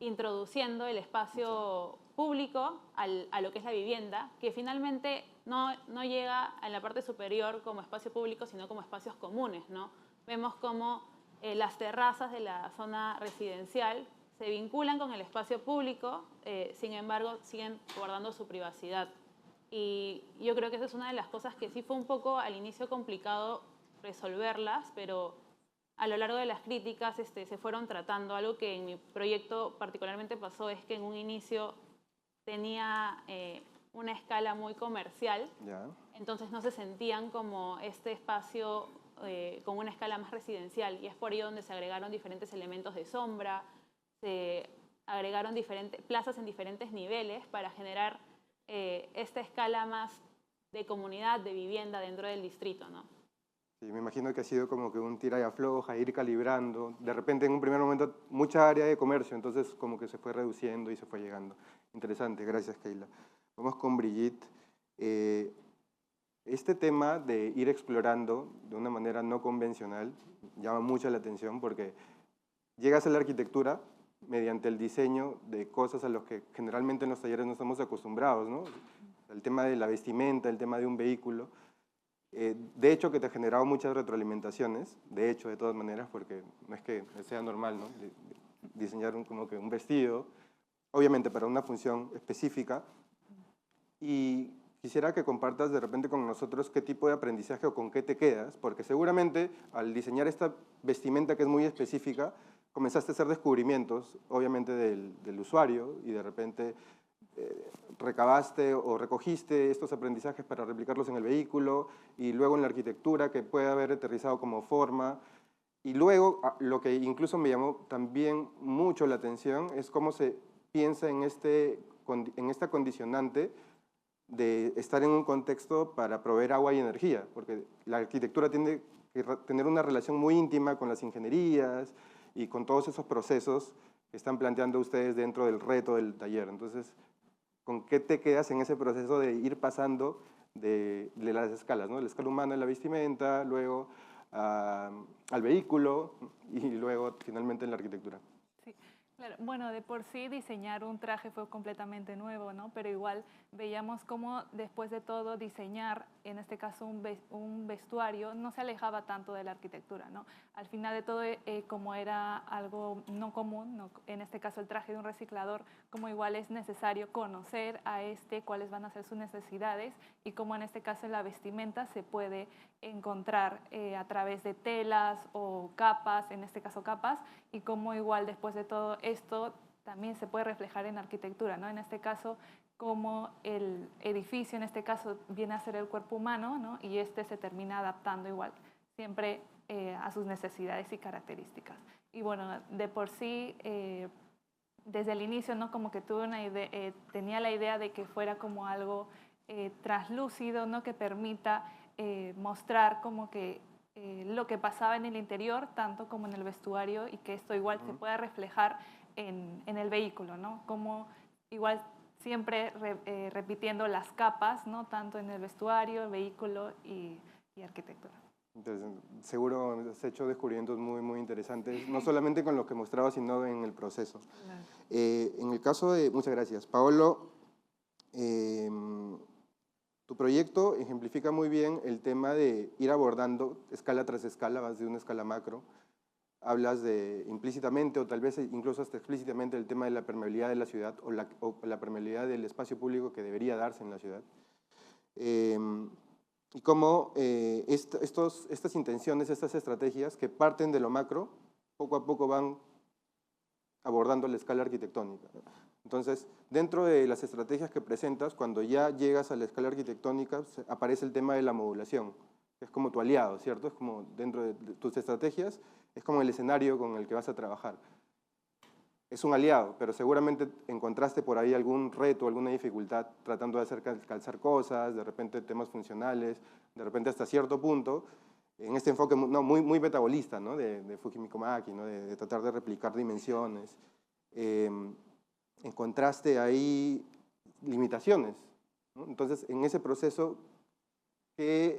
introduciendo el espacio público a lo que es la vivienda, que finalmente no llega a la parte superior como espacio público, sino como espacios comunes, ¿no? Vemos cómo las terrazas de la zona residencial se vinculan con el espacio público, sin embargo siguen guardando su privacidad. Y yo creo que esa es una de las cosas que sí fue un poco al inicio complicado resolverlas, pero a lo largo de las críticas se fueron tratando. Algo que en mi proyecto particularmente pasó es que en un inicio tenía una escala muy comercial, entonces no se sentían como este espacio con una escala más residencial, y es por ello donde se agregaron diferentes elementos de sombra, se agregaron plazas en diferentes niveles para generar esta escala más de comunidad, de vivienda dentro del distrito, ¿no? Sí, me imagino que ha sido como que un tira y afloja, ir calibrando. De repente, en un primer momento, mucha área de comercio, entonces como que se fue reduciendo y se fue llegando. Interesante, gracias, Keila. Vamos con Brigitte. este tema de ir explorando de una manera no convencional llama mucho la atención porque llegas a la arquitectura mediante el diseño de cosas a los que generalmente en los talleres no estamos acostumbrados, ¿no? El tema de la vestimenta, el tema de un vehículo. De hecho, que te ha generado muchas retroalimentaciones, de hecho, de todas maneras, porque no es que sea normal, ¿no? Diseñar como que un vestido, obviamente para una función específica. Y quisiera que compartas de repente con nosotros qué tipo de aprendizaje o con qué te quedas, porque seguramente al diseñar esta vestimenta que es muy específica, comenzaste a hacer descubrimientos, obviamente del usuario, y de repente recabaste o recogiste estos aprendizajes para replicarlos en el vehículo, y luego en la arquitectura que puede haber aterrizado como forma. Y luego, lo que incluso me llamó también mucho la atención es cómo se piensa en esta condicionante de estar en un contexto para proveer agua y energía, porque la arquitectura tiene que tener una relación muy íntima con las ingenierías y con todos esos procesos que están planteando ustedes dentro del reto del taller. Entonces, ¿con qué te quedas en ese proceso de ir pasando de las escalas, ¿no? La escala humana en la vestimenta, luego al vehículo y luego finalmente en la arquitectura? Sí, claro. Bueno, de por sí diseñar un traje fue completamente nuevo, ¿no? Pero igual veíamos cómo después de todo diseñar, en este caso un vestuario, no se alejaba tanto de la arquitectura, ¿no? Al final de todo, como era algo no común, ¿no? En este caso el traje de un reciclador, como igual es necesario conocer a cuáles van a ser sus necesidades y cómo en este caso en la vestimenta se puede encontrar a través de telas o capas, en este caso capas, y cómo igual después de todo esto también se puede reflejar en arquitectura, ¿no? En este caso, cómo el edificio, en este caso, viene a ser el cuerpo humano, ¿no? Y este se termina adaptando igual, siempre a sus necesidades y características. Y bueno, de por sí, desde el inicio, ¿no? Como que tuve una idea, tenía la idea de que fuera como algo translúcido, ¿no? Que permita mostrar como que lo que pasaba en el interior, tanto como en el vestuario, y que esto igual se pueda reflejar en el vehículo, ¿no? Como igual siempre repitiendo las capas, ¿no? Tanto en el vestuario, el vehículo y arquitectura. Entonces, seguro has hecho descubrimientos muy, muy interesantes, no solamente con lo que mostraba, sino en el proceso. Claro. En el caso de... Muchas gracias. Paolo, tu proyecto ejemplifica muy bien el tema de ir abordando escala tras escala, vas de una escala macro. Hablas de implícitamente o tal vez incluso hasta explícitamente el tema de la permeabilidad de la ciudad o la permeabilidad del espacio público que debería darse en la ciudad. Y cómo estas intenciones, estas estrategias que parten de lo macro, poco a poco van abordando la escala arquitectónica. Entonces, dentro de las estrategias que presentas, cuando ya llegas a la escala arquitectónica, aparece el tema de la modulación. Es como tu aliado, ¿cierto? Es como dentro de tus estrategias, es como el escenario con el que vas a trabajar. Es un aliado, pero seguramente encontraste por ahí algún reto, alguna dificultad tratando de hacer calzar cosas, de repente temas funcionales, de repente hasta cierto punto, en este enfoque muy metabolista, ¿no? de Fujimi Komaki, ¿no? de tratar de replicar dimensiones. Encontraste ahí limitaciones, ¿no? Entonces, en ese proceso,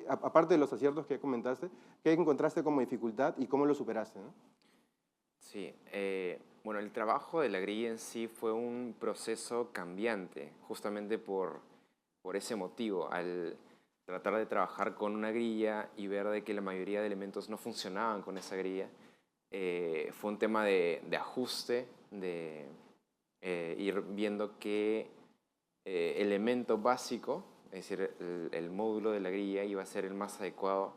aparte de los aciertos que comentaste, ¿qué encontraste como dificultad y cómo lo superaste, ¿no? Sí, bueno, el trabajo de la grilla en sí fue un proceso cambiante, justamente por ese motivo, al tratar de trabajar con una grilla y ver de que la mayoría de elementos no funcionaban con esa grilla. Fue un tema de ajuste, de ir viendo qué elemento básico, es decir, el módulo de la grilla iba a ser el más adecuado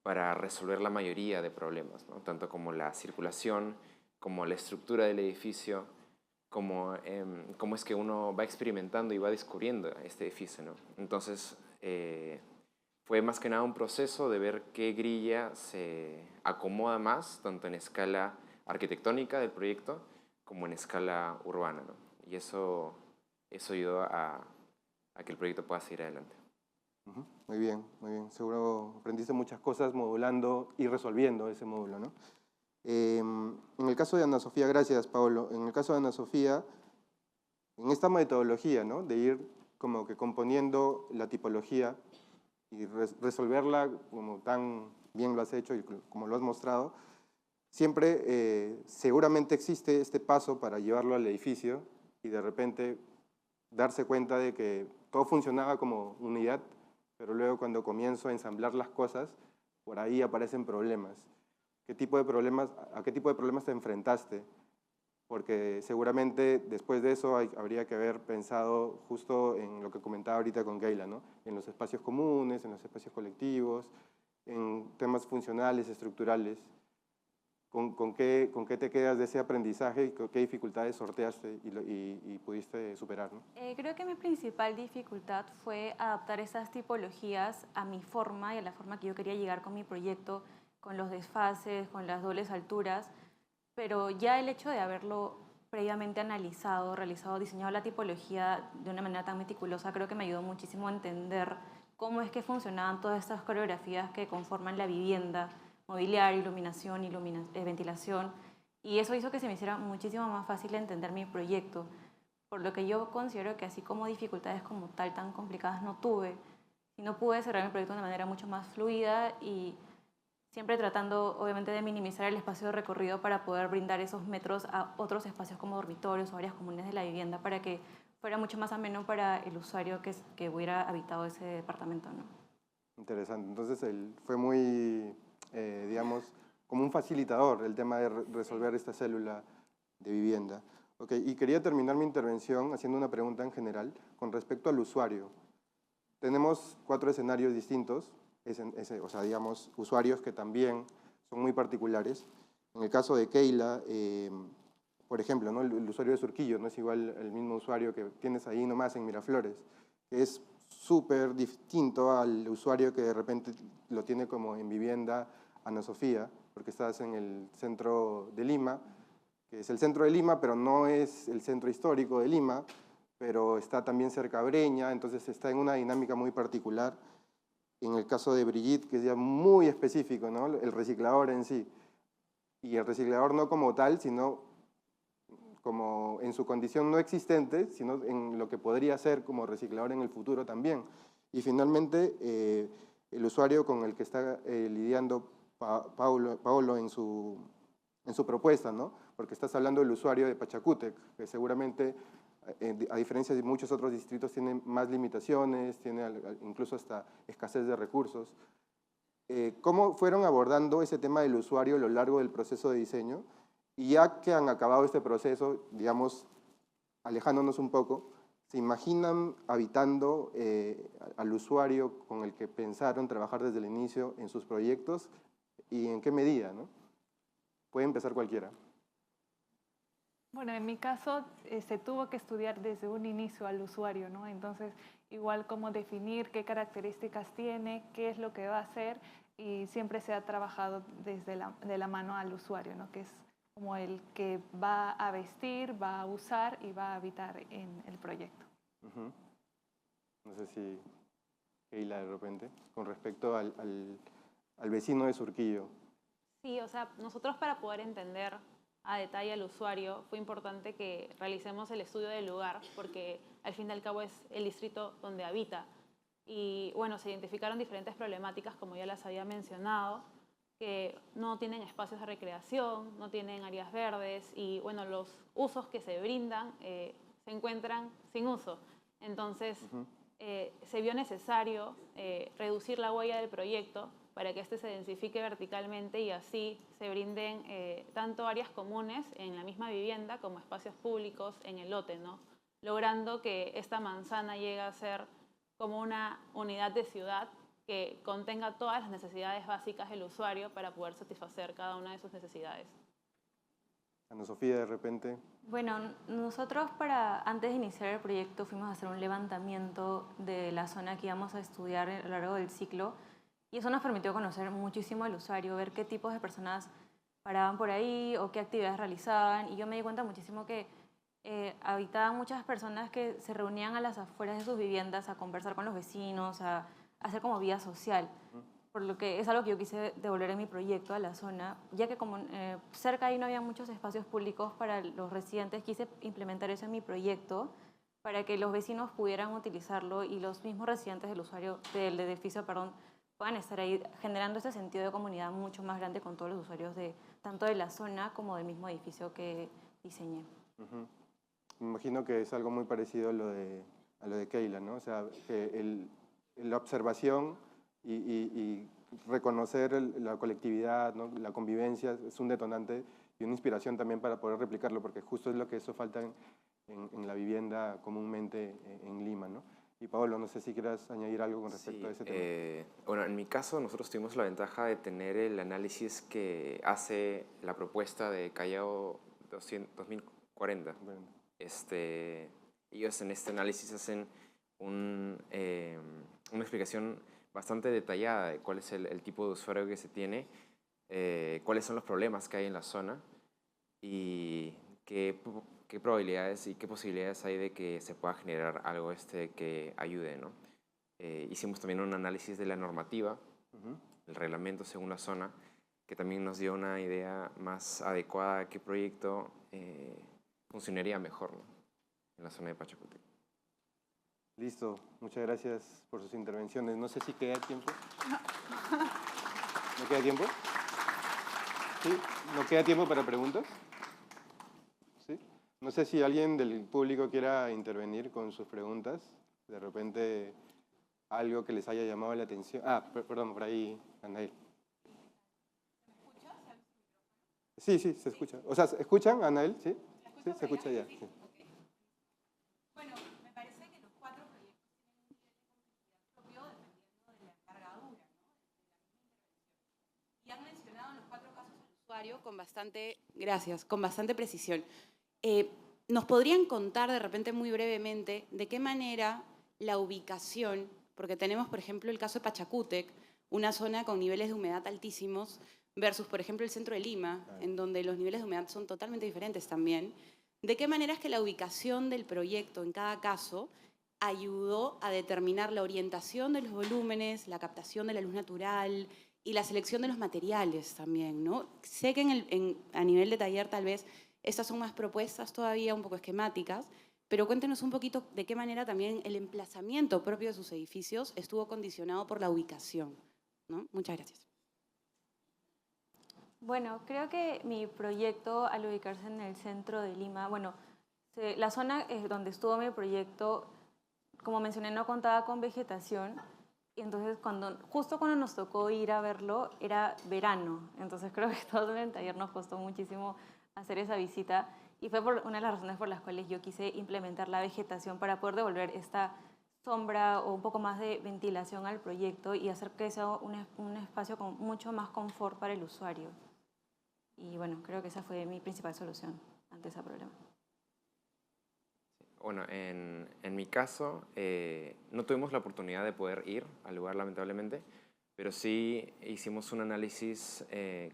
para resolver la mayoría de problemas, ¿no? Tanto como la circulación, como la estructura del edificio, como cómo es que uno va experimentando y va descubriendo este edificio, ¿no? Entonces, fue más que nada un proceso de ver qué grilla se acomoda más, tanto en escala arquitectónica del proyecto como en escala urbana, ¿no? Y eso ayudó a que el proyecto pueda seguir adelante. Muy bien, muy bien. Seguro aprendiste muchas cosas modulando y resolviendo ese módulo, ¿no? En el caso de Ana Sofía, gracias, Paolo. En el caso de Ana Sofía, en esta metodología, ¿no? De ir como que componiendo la tipología y resolverla como tan bien lo has hecho y como lo has mostrado, siempre seguramente existe este paso para llevarlo al edificio y de repente darse cuenta de que todo funcionaba como unidad, pero luego cuando comienzo a ensamblar las cosas, por ahí aparecen problemas. ¿Qué tipo de problemas, a qué tipo de problemas te enfrentaste? Porque seguramente después de eso habría que haber pensado justo en lo que comentaba ahorita con Keila, ¿no? En los espacios comunes, en los espacios colectivos, en temas funcionales, estructurales. ¿Con qué te quedas de ese aprendizaje y qué dificultades sorteaste y pudiste superar, ¿no? Creo que mi principal dificultad fue adaptar esas tipologías a mi forma y a la forma que yo quería llegar con mi proyecto, con los desfases, con las dobles alturas, pero ya el hecho de haberlo previamente analizado, realizado, diseñado la tipología de una manera tan meticulosa, creo que me ayudó muchísimo a entender cómo es que funcionaban todas estas coreografías que conforman la vivienda, mobiliario, iluminación, ventilación, y eso hizo que se me hiciera muchísimo más fácil entender mi proyecto, por lo que yo considero que así como dificultades como tal tan complicadas no tuve, sino pude cerrar mi proyecto de una manera mucho más fluida y siempre tratando obviamente de minimizar el espacio de recorrido para poder brindar esos metros a otros espacios como dormitorios o áreas comunes de la vivienda para que fuera mucho más ameno para el usuario que hubiera habitado ese departamento, ¿no? Interesante. Entonces fue muy, digamos, como un facilitador el tema de resolver esta célula de vivienda. Okay, y quería terminar mi intervención haciendo una pregunta en general con respecto al usuario. Tenemos 4 escenarios distintos, o sea, digamos, usuarios que también son muy particulares. En el caso de Keila, por ejemplo, ¿no? El usuario de Surquillo no es igual el mismo usuario que tienes ahí nomás en Miraflores, que es súper distinto al usuario que de repente lo tiene como en vivienda Ana Sofía, porque estás en el centro de Lima, que es el centro de Lima, pero no es el centro histórico de Lima, pero está también cerca a Breña, entonces está en una dinámica muy particular. En el caso de Brigitte, que es ya muy específico, ¿no? El reciclador en sí. Y el reciclador no como tal, sino como en su condición no existente, sino en lo que podría ser como reciclador en el futuro también. Y finalmente, el usuario con el que está lidiando Paolo en su propuesta, ¿no? Porque estás hablando del usuario de Pachacútec, que seguramente, a diferencia de muchos otros distritos, tiene más limitaciones, tiene incluso hasta escasez de recursos. ¿Cómo fueron abordando ese tema del usuario a lo largo del proceso de diseño? Y ya que han acabado este proceso, digamos, alejándonos un poco, ¿se imaginan habitando al usuario con el que pensaron trabajar desde el inicio en sus proyectos y en qué medida, ¿no? Puede empezar cualquiera. Bueno, en mi caso se tuvo que estudiar desde un inicio al usuario, ¿no? Entonces, igual cómo definir qué características tiene, qué es lo que va a hacer, y siempre se ha trabajado de la mano al usuario, ¿no? Que es como el que va a vestir, va a usar y va a habitar en el proyecto. No sé si Keila de repente, con respecto al vecino de Surquillo. Sí, o sea, nosotros para poder entender a detalle al usuario fue importante que realicemos el estudio del lugar porque al fin y al cabo es el distrito donde habita. Y bueno, se identificaron diferentes problemáticas como ya las había mencionado, que no tienen espacios de recreación, no tienen áreas verdes y bueno, los usos que se brindan se encuentran sin uso. Entonces, se vio necesario reducir la huella del proyecto para que éste se densifique verticalmente y así se brinden tanto áreas comunes en la misma vivienda como espacios públicos en el lote, ¿no? Logrando que esta manzana llegue a ser como una unidad de ciudad que contenga todas las necesidades básicas del usuario para poder satisfacer cada una de sus necesidades. Ana Sofía, de repente. Bueno, nosotros antes de iniciar el proyecto fuimos a hacer un levantamiento de la zona que íbamos a estudiar a lo largo del ciclo y eso nos permitió conocer muchísimo al usuario, ver qué tipos de personas paraban por ahí o qué actividades realizaban y yo me di cuenta muchísimo que habitaban muchas personas que se reunían a las afueras de sus viviendas a conversar con los vecinos, a hacer como vida social. Por lo que es algo que yo quise devolver en mi proyecto a la zona, ya que como cerca ahí no había muchos espacios públicos para los residentes, quise implementar eso en mi proyecto para que los vecinos pudieran utilizarlo y los mismos residentes del edificio, perdón, puedan estar ahí generando este sentido de comunidad mucho más grande con todos los usuarios tanto de la zona como del mismo edificio que diseñé. Me imagino que es algo muy parecido a lo de Keila, ¿no? O sea, que la observación y reconocer la colectividad, ¿no? La convivencia es un detonante y una inspiración también para poder replicarlo, porque justo es lo que eso falta en la vivienda comúnmente en Lima, ¿no? Y Paolo, no sé si quieras añadir algo con respecto a ese tema. Bueno, en mi caso nosotros tuvimos la ventaja de tener el análisis que hace la propuesta de Callao 2040. Bueno. Ellos en este análisis hacen una explicación bastante detallada de cuál es el tipo de usuario que se tiene, cuáles son los problemas que hay en la zona y qué probabilidades y qué posibilidades hay de que se pueda generar algo que ayude, ¿no? Hicimos también un análisis de la normativa, el reglamento según la zona, que también nos dio una idea más adecuada a qué proyecto funcionaría mejor, ¿no? En la zona de Pachacútec. Listo, muchas gracias por sus intervenciones. No sé si queda tiempo. ¿No queda tiempo? ¿Sí? ¿No queda tiempo para preguntas? ¿Sí? No sé si alguien del público quiera intervenir con sus preguntas. De repente, algo que les haya llamado la atención. Perdón, por ahí, Anael. Sí, sí, se escucha. O sea, ¿escuchan, Anael? ¿Sí? Sí, se escucha ya. Sí. Bueno, me parece que los 4 proyectos tienen un nivel de complejidad propio dependiendo de la envergadura, ¿no? Y han mencionado en los 4 casos al usuario con bastante precisión. ¿Nos podrían contar de repente muy brevemente de qué manera la ubicación, porque tenemos por ejemplo el caso de Pachacútec, una zona con niveles de humedad altísimos, versus por ejemplo el centro de Lima, en donde los niveles de humedad son totalmente diferentes también? ¿De qué manera es que la ubicación del proyecto en cada caso ayudó a determinar la orientación de los volúmenes, la captación de la luz natural y la selección de los materiales también, ¿no? Sé que a nivel de taller tal vez estas son más propuestas todavía un poco esquemáticas, pero cuéntenos un poquito de qué manera también el emplazamiento propio de sus edificios estuvo condicionado por la ubicación, ¿no? Muchas gracias. Bueno, creo que mi proyecto, al ubicarse en el centro de Lima, bueno, la zona donde estuvo mi proyecto, como mencioné, no contaba con vegetación, y entonces justo cuando nos tocó ir a verlo, era verano, entonces creo que todos en el taller nos costó muchísimo hacer esa visita, y fue una de las razones por las cuales yo quise implementar la vegetación para poder devolver esta sombra o un poco más de ventilación al proyecto y hacer que sea un espacio con mucho más confort para el usuario. Y bueno, creo que esa fue mi principal solución ante ese problema. Bueno, en mi caso, no tuvimos la oportunidad de poder ir al lugar, lamentablemente, pero sí hicimos un análisis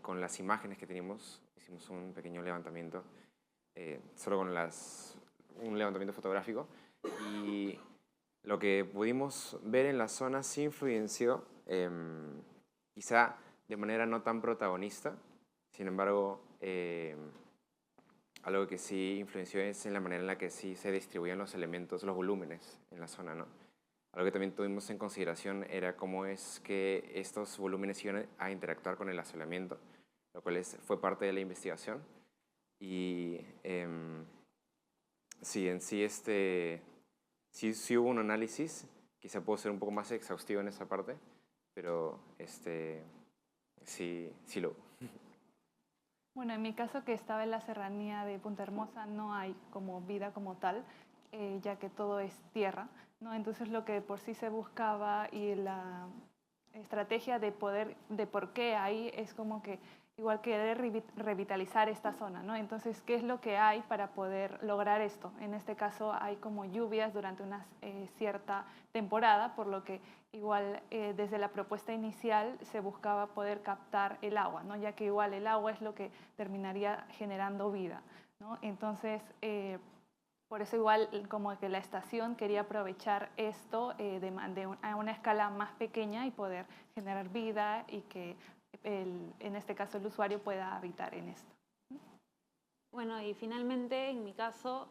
con las imágenes que teníamos. Hicimos un pequeño levantamiento, solo con un levantamiento fotográfico. Y lo que pudimos ver en la zona sí influenció, quizá de manera no tan protagonista. Sin embargo, algo que sí influenció es en la manera en la que sí se distribuían los elementos, los volúmenes en la zona, ¿no? Algo que también tuvimos en consideración era cómo es que estos volúmenes iban a interactuar con el asolamiento, lo cual fue parte de la investigación. Y sí, en sí, sí hubo un análisis, quizá puedo ser un poco más exhaustivo en esa parte, pero sí lo hubo. Bueno, en mi caso, que estaba en la serranía de Punta Hermosa, no hay como vida como tal, ya que todo es tierra, ¿no? Entonces lo que por sí se buscaba y la estrategia de por qué ahí es como que igual querer revitalizar esta zona, ¿no? Entonces, ¿qué es lo que hay para poder lograr esto? En este caso hay como lluvias durante una cierta temporada, por lo que igual desde la propuesta inicial se buscaba poder captar el agua, ¿no? Ya que igual el agua es lo que terminaría generando vida, ¿no? Entonces, por eso igual como que la estación quería aprovechar esto a una escala más pequeña y poder generar vida y que en este caso el usuario pueda habitar en esto. Bueno, y finalmente en mi caso,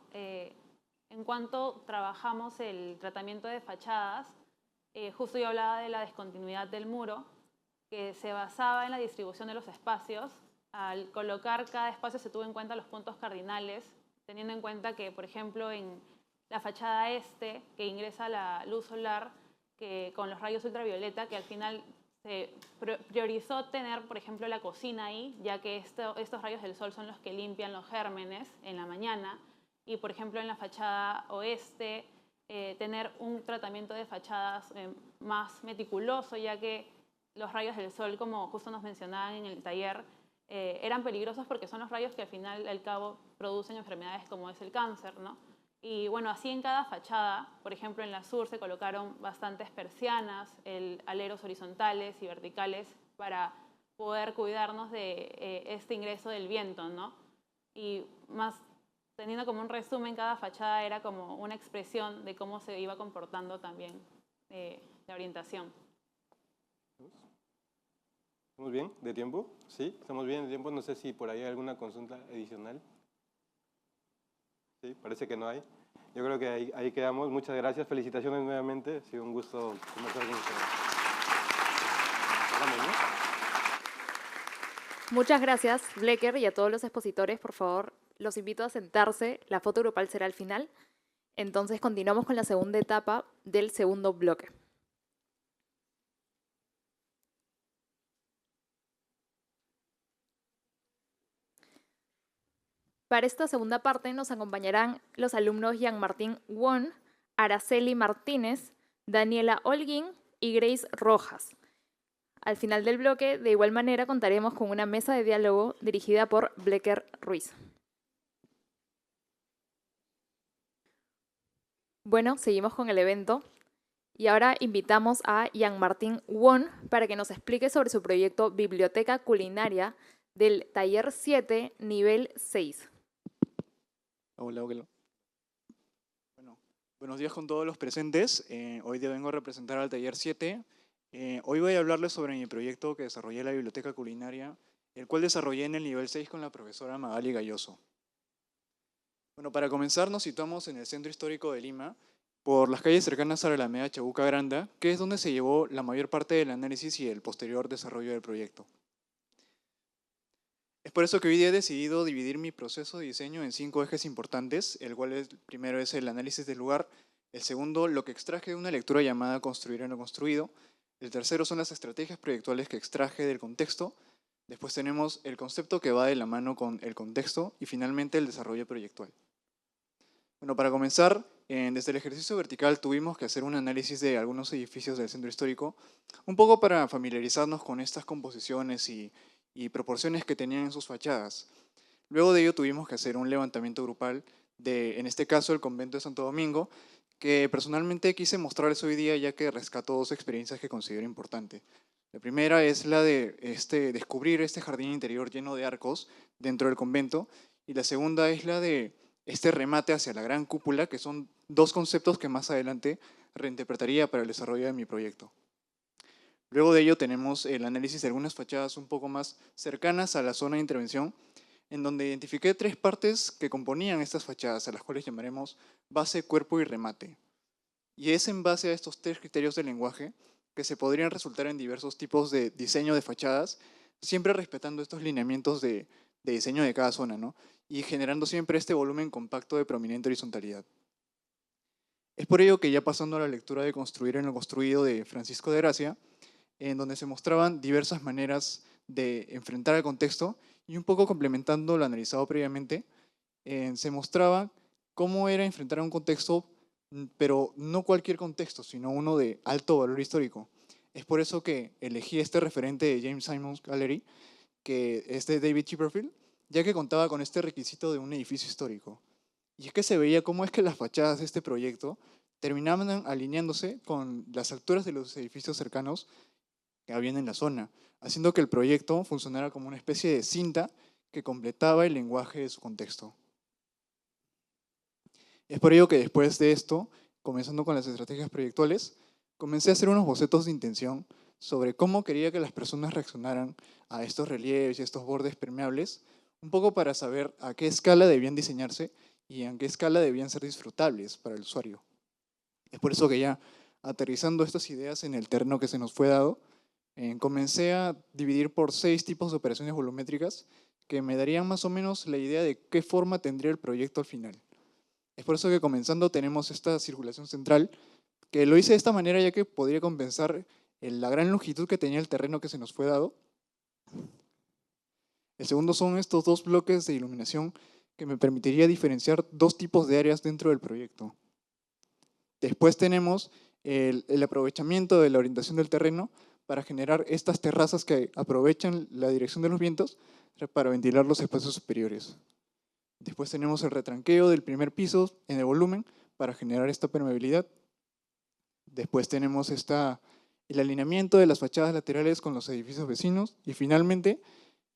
En cuanto trabajamos el tratamiento de fachadas, justo yo hablaba de la descontinuidad del muro, que se basaba en la distribución de los espacios. Al colocar cada espacio se tuvo en cuenta los puntos cardinales, teniendo en cuenta que, por ejemplo, en la fachada este, que ingresa la luz solar, que con los rayos ultravioleta, que al final se priorizó tener, por ejemplo, la cocina ahí, ya que estos rayos del sol son los que limpian los gérmenes en la mañana. Y, por ejemplo, en la fachada oeste, tener un tratamiento de fachadas más meticuloso, ya que los rayos del sol, como justo nos mencionaban en el taller, eran peligrosos porque son los rayos que al final al cabo producen enfermedades como es el cáncer, ¿no? Y bueno, así en cada fachada, por ejemplo en la sur se colocaron bastantes persianas, aleros horizontales y verticales para poder cuidarnos de este ingreso del viento, ¿no? Y más teniendo como un resumen, cada fachada era como una expresión de cómo se iba comportando también la orientación. ¿Estamos bien de tiempo? Sí, estamos bien de tiempo. No sé si por ahí hay alguna consulta adicional. Sí, parece que no hay. Yo creo que ahí quedamos. Muchas gracias. Felicitaciones nuevamente. Ha sido un gusto conversar con ustedes. Vamos, ¿no? Muchas gracias, Blecker, y a todos los expositores, por favor, los invito a sentarse. La foto grupal será al final. Entonces continuamos con la segunda etapa del segundo bloque. Para esta segunda parte nos acompañarán los alumnos Jean-Martin Won, Araceli Martínez, Daniela Holguín y Grace Rojas. Al final del bloque, de igual manera, contaremos con una mesa de diálogo dirigida por Blecker Ruiz. Bueno, seguimos con el evento y ahora invitamos a Jean-Martin Won para que nos explique sobre su proyecto Biblioteca Culinaria del taller 7, nivel 6. Hola, hola. Bueno, buenos días con todos los presentes. Hoy día vengo a representar al taller 7. Hoy voy a hablarles sobre mi proyecto que desarrollé en la Biblioteca Culinaria, el cual desarrollé en el nivel 6 con la profesora Magali Galloso. Bueno, para comenzar nos situamos en el centro histórico de Lima, por las calles cercanas a la Alameda Chabuca Granda, que es donde se llevó la mayor parte del análisis y el posterior desarrollo del proyecto. Es por eso que hoy día he decidido dividir mi proceso de diseño en 5 ejes importantes, el cual el primero es el análisis del lugar, el segundo lo que extraje de una lectura llamada Construir en lo construido, el tercero son las estrategias proyectuales que extraje del contexto, después tenemos el concepto que va de la mano con el contexto y finalmente el desarrollo proyectual. Bueno, para comenzar, desde el ejercicio vertical tuvimos que hacer un análisis de algunos edificios del centro histórico, un poco para familiarizarnos con estas composiciones y proporciones que tenían en sus fachadas. Luego de ello tuvimos que hacer un levantamiento grupal de, en este caso, el convento de Santo Domingo, que personalmente quise mostrarles hoy día ya que rescató 2 experiencias que considero importantes. La primera es la de descubrir este jardín interior lleno de arcos dentro del convento y la segunda es la de este remate hacia la gran cúpula, que son 2 conceptos que más adelante reinterpretaría para el desarrollo de mi proyecto. Luego de ello tenemos el análisis de algunas fachadas un poco más cercanas a la zona de intervención, en donde identifiqué 3 partes que componían estas fachadas, a las cuales llamaremos base, cuerpo y remate. Y es en base a estos 3 criterios de lenguaje que se podrían resultar en diversos tipos de diseño de fachadas, siempre respetando estos lineamientos de diseño de cada zona, ¿no? Y generando siempre este volumen compacto de prominente horizontalidad. Es por ello que ya pasando a la lectura de Construir en lo construido de Francisco de Gracia, en donde se mostraban diversas maneras de enfrentar el contexto y un poco complementando lo analizado previamente, se mostraba cómo era enfrentar a un contexto, pero no cualquier contexto, sino uno de alto valor histórico. Es por eso que elegí este referente de James Simons Gallery, que es de David Chipperfield, ya que contaba con este requisito de un edificio histórico. Y es que se veía cómo es que las fachadas de este proyecto terminaban alineándose con las alturas de los edificios cercanos que habían en la zona, haciendo que el proyecto funcionara como una especie de cinta que completaba el lenguaje de su contexto. Es por ello que después de esto, comenzando con las estrategias proyectuales, comencé a hacer unos bocetos de intención sobre cómo quería que las personas reaccionaran a estos relieves y estos bordes permeables, un poco para saber a qué escala debían diseñarse y en qué escala debían ser disfrutables para el usuario. Es por eso que ya aterrizando estas ideas en el terreno que se nos fue dado, comencé a dividir por 6 tipos de operaciones volumétricas que me darían más o menos la idea de qué forma tendría el proyecto al final. Es por eso que comenzando tenemos esta circulación central, que lo hice de esta manera ya que podría compensar la gran longitud que tenía el terreno que se nos fue dado. El segundo son estos 2 bloques de iluminación que me permitiría diferenciar 2 tipos de áreas dentro del proyecto. Después tenemos el aprovechamiento de la orientación del terreno para generar estas terrazas que aprovechan la dirección de los vientos para ventilar los espacios superiores. Después tenemos el retranqueo del primer piso en el volumen para generar esta permeabilidad. Después tenemos el alineamiento de las fachadas laterales con los edificios vecinos y finalmente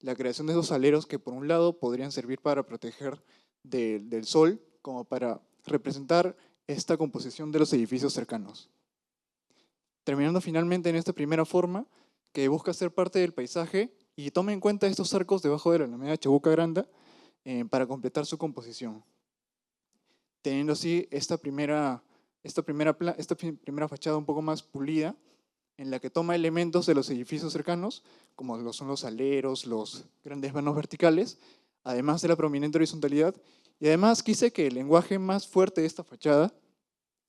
la creación de esos aleros que por un lado podrían servir para proteger del sol como para representar esta composición de los edificios cercanos. Terminando finalmente en esta primera forma que busca ser parte del paisaje y toma en cuenta estos arcos debajo de la Alameda Chabuca Granda para completar su composición. Teniendo así esta primera fachada un poco más pulida, en la que toma elementos de los edificios cercanos, como lo son los aleros, los grandes vanos verticales, además de la prominente horizontalidad, y además quise que el lenguaje más fuerte de esta fachada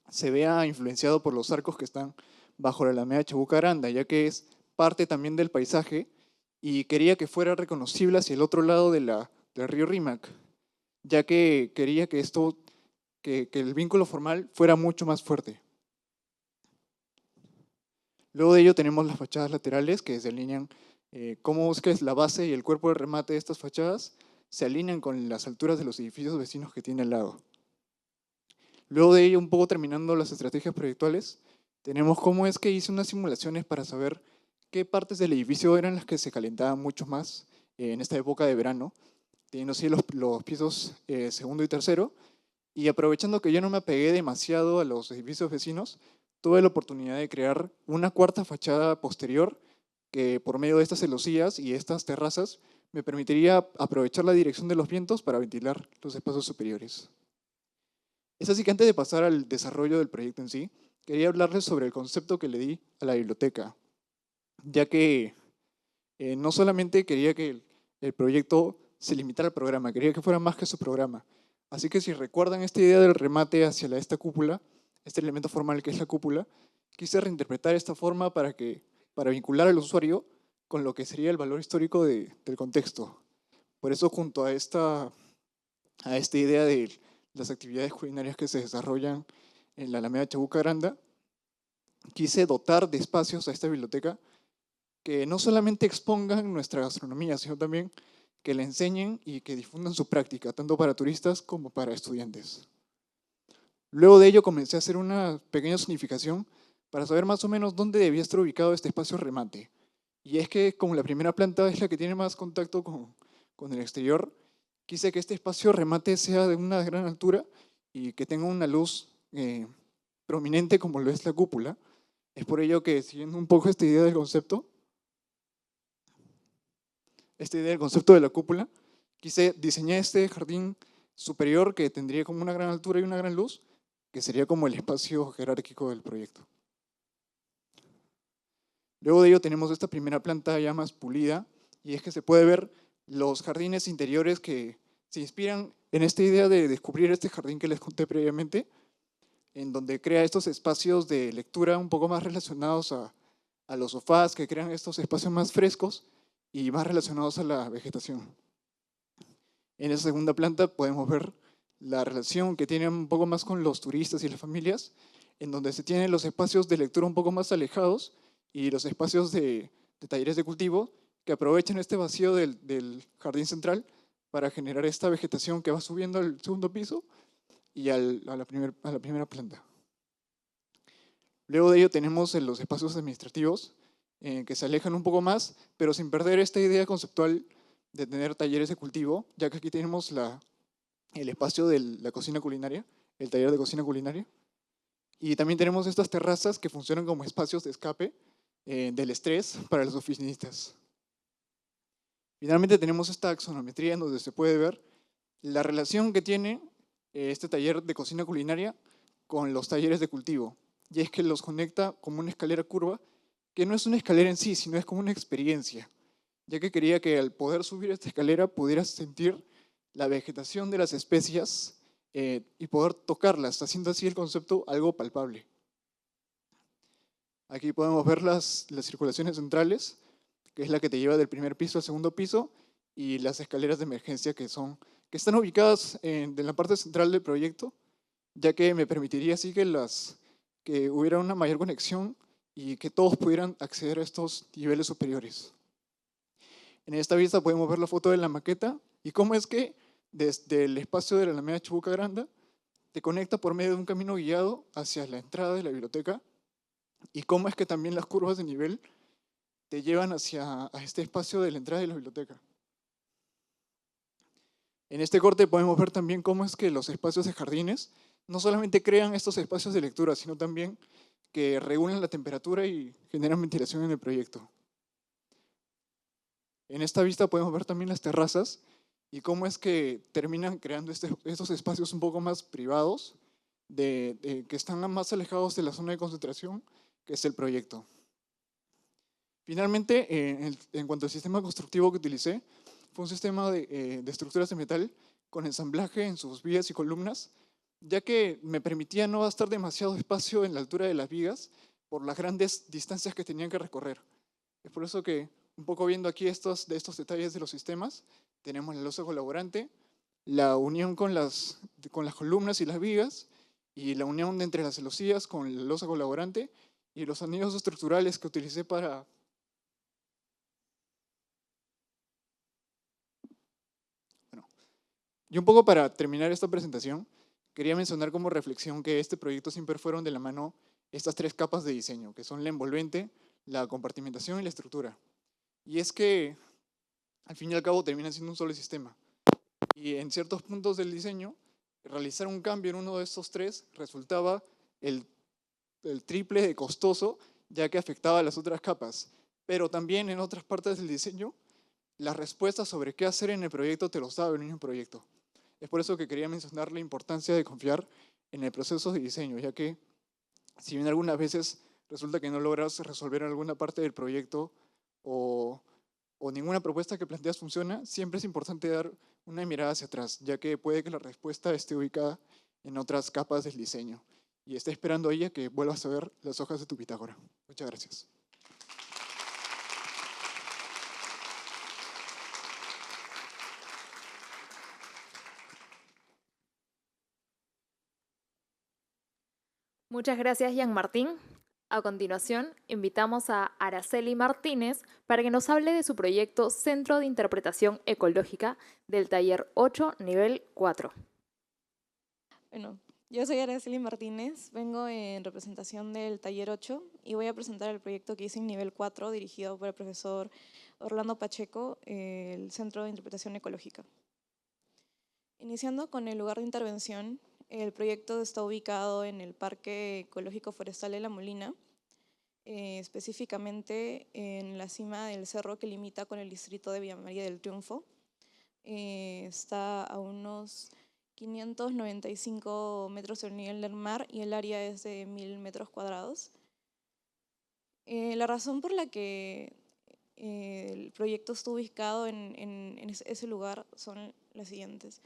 se vea influenciado por los arcos que están bajo la Alameda Chabuca Granda, ya que es parte también del paisaje, y quería que fuera reconocible hacia el otro lado del río Rímac, ya que quería que el vínculo formal fuera mucho más fuerte. Luego de ello tenemos las fachadas laterales que se alinean, cómo es que es la base y el cuerpo de remate de estas fachadas se alinean con las alturas de los edificios vecinos que tiene al lado. Luego de ello, un poco terminando las estrategias proyectuales, tenemos cómo es que hice unas simulaciones para saber qué partes del edificio eran las que se calentaban mucho más en esta época de verano, teniendo así los pisos segundo y tercero, y aprovechando que yo no me apegué demasiado a los edificios vecinos, tuve la oportunidad de crear una cuarta fachada posterior que por medio de estas celosías y estas terrazas me permitiría aprovechar la dirección de los vientos para ventilar los espacios superiores. Es así que antes de pasar al desarrollo del proyecto en sí, quería hablarles sobre el concepto que le di a la biblioteca, ya que no solamente quería que el proyecto se limitara al programa, quería que fuera más que su programa. Así que si recuerdan esta idea del remate hacia esta cúpula, este elemento formal que es la cúpula, quise reinterpretar esta forma para vincular al usuario con lo que sería el valor histórico del contexto. Por eso junto a esta idea de las actividades culinarias que se desarrollan en la Alameda Chabuca Granda, quise dotar de espacios a esta biblioteca que no solamente expongan nuestra gastronomía, sino también que la enseñen y que difundan su práctica, tanto para turistas como para estudiantes. Luego de ello comencé a hacer una pequeña significación para saber más o menos dónde debía estar ubicado este espacio remate. Y es que como la primera planta es la que tiene más contacto con el exterior, quise que este espacio remate sea de una gran altura y que tenga una luz prominente como lo es la cúpula. Es por ello que, siguiendo un poco esta idea del concepto de la cúpula, quise diseñar este jardín superior que tendría como una gran altura y una gran luz, que sería como el espacio jerárquico del proyecto. Luego de ello tenemos esta primera planta ya más pulida, y es que se puede ver los jardines interiores que se inspiran en esta idea de descubrir este jardín que les conté previamente, en donde crea estos espacios de lectura un poco más relacionados a los sofás, que crean estos espacios más frescos y más relacionados a la vegetación. En esa segunda planta podemos ver la relación que tienen un poco más con los turistas y las familias, en donde se tienen los espacios de lectura un poco más alejados y los espacios de talleres de cultivo que aprovechan este vacío del jardín central para generar esta vegetación que va subiendo al segundo piso y a la primera planta. Luego de ello tenemos los espacios administrativos que se alejan un poco más, pero sin perder esta idea conceptual de tener talleres de cultivo, ya que aquí tenemos el espacio de la cocina culinaria, el taller de cocina culinaria, y también tenemos estas terrazas que funcionan como espacios de escape del estrés para los oficinistas. Finalmente tenemos esta axonometría en donde se puede ver la relación que tiene este taller de cocina culinaria con los talleres de cultivo. Y es que los conecta como una escalera curva, que no es una escalera en sí, sino es como una experiencia, ya que quería que al poder subir esta escalera pudieras sentir la vegetación de las especias y poder tocarlas, haciendo así el concepto algo palpable. Aquí podemos ver las circulaciones centrales, que es la que te lleva del primer piso al segundo piso, y las escaleras de emergencia que están ubicadas en la parte central del proyecto, ya que me permitiría así que hubiera una mayor conexión y que todos pudieran acceder a estos niveles superiores. En esta vista podemos ver la foto de la maqueta y cómo es que desde el espacio de la Alameda Chubuca Granda te conecta por medio de un camino guiado hacia la entrada de la biblioteca y cómo es que también las curvas de nivel te llevan a este espacio de la entrada de la biblioteca. En este corte podemos ver también cómo es que los espacios de jardines no solamente crean estos espacios de lectura, sino también que regulan la temperatura y generan ventilación en el proyecto. En esta vista podemos ver también las terrazas y cómo es que terminan creando estos espacios un poco más privados, que están más alejados de la zona de concentración, que es el proyecto. Finalmente, en cuanto al sistema constructivo que utilicé, fue un sistema de estructuras de metal con ensamblaje en sus vigas y columnas, ya que me permitía no gastar demasiado espacio en la altura de las vigas por las grandes distancias que tenían que recorrer. Es por eso que, un poco viendo aquí estos detalles de los sistemas, tenemos la losa colaborante, la unión con las columnas y las vigas, y la unión entre las celosías con la losa colaborante, y los anillos estructurales que utilicé para... Bueno, y un poco para terminar esta presentación, quería mencionar como reflexión que este proyecto siempre fueron de la mano estas tres capas de diseño, que son la envolvente, la compartimentación y la estructura. Y es que, al fin y al cabo, terminan siendo un solo sistema. Y en ciertos puntos del diseño, realizar un cambio en uno de estos tres resultaba el triple de costoso, ya que afectaba a las otras capas. Pero también en otras partes del diseño, las respuestas sobre qué hacer en el proyecto te los daba el mismo proyecto. Es por eso que quería mencionar la importancia de confiar en el proceso de diseño, ya que si bien algunas veces resulta que no logras resolver alguna parte del proyecto o ninguna propuesta que planteas funciona, siempre es importante dar una mirada hacia atrás, ya que puede que la respuesta esté ubicada en otras capas del diseño y esté esperando a ella que vuelvas a ver las hojas de tu Pitágora. Muchas gracias. Muchas gracias, Jean Martín. A continuación, invitamos a Araceli Martínez para que nos hable de su proyecto Centro de Interpretación Ecológica del Taller 8, nivel 4. Bueno, yo soy Araceli Martínez, vengo en representación del Taller 8 y voy a presentar el proyecto que hice en nivel 4, dirigido por el profesor Orlando Pacheco, el Centro de Interpretación Ecológica. Iniciando con el lugar de intervención, el proyecto está ubicado en el Parque Ecológico Forestal de La Molina, específicamente en la cima del cerro que limita con el distrito de Villa María del Triunfo. Está a unos 595 metros sobre el nivel del mar y el área es de 1000 metros cuadrados. La razón por la que el proyecto está ubicado en ese lugar son las siguientes.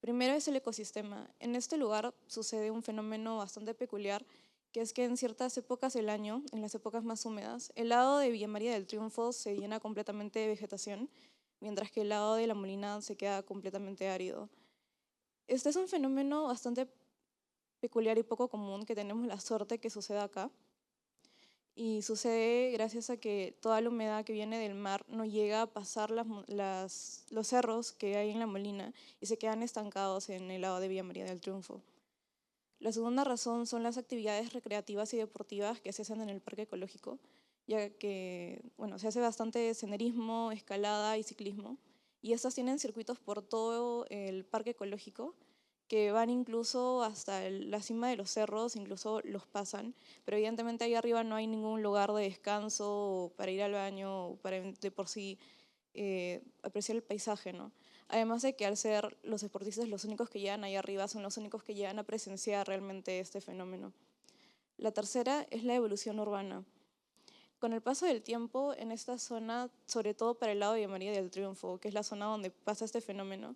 Primero es el ecosistema. En este lugar sucede un fenómeno bastante peculiar, que es que en ciertas épocas del año, en las épocas más húmedas, el lado de Villa María del Triunfo se llena completamente de vegetación, mientras que el lado de La Molina se queda completamente árido. Este es un fenómeno bastante peculiar y poco común que tenemos la suerte que suceda acá. Y sucede gracias a que toda la humedad que viene del mar no llega a pasar los cerros que hay en La Molina y se quedan estancados en el lado de Villa María del Triunfo. La segunda razón son las actividades recreativas y deportivas que se hacen en el parque ecológico, ya que se hace bastante senderismo, escalada y ciclismo, y estas tienen circuitos por todo el parque ecológico que van incluso hasta la cima de los cerros, incluso los pasan, pero evidentemente ahí arriba no hay ningún lugar de descanso o para ir al baño o para de por sí apreciar el paisaje, ¿no? Además de que al ser los deportistas los únicos que llegan ahí arriba, son los únicos que llegan a presenciar realmente este fenómeno. La tercera es la evolución urbana. Con el paso del tiempo, en esta zona, sobre todo para el lado de María del Triunfo, que es la zona donde pasa este fenómeno,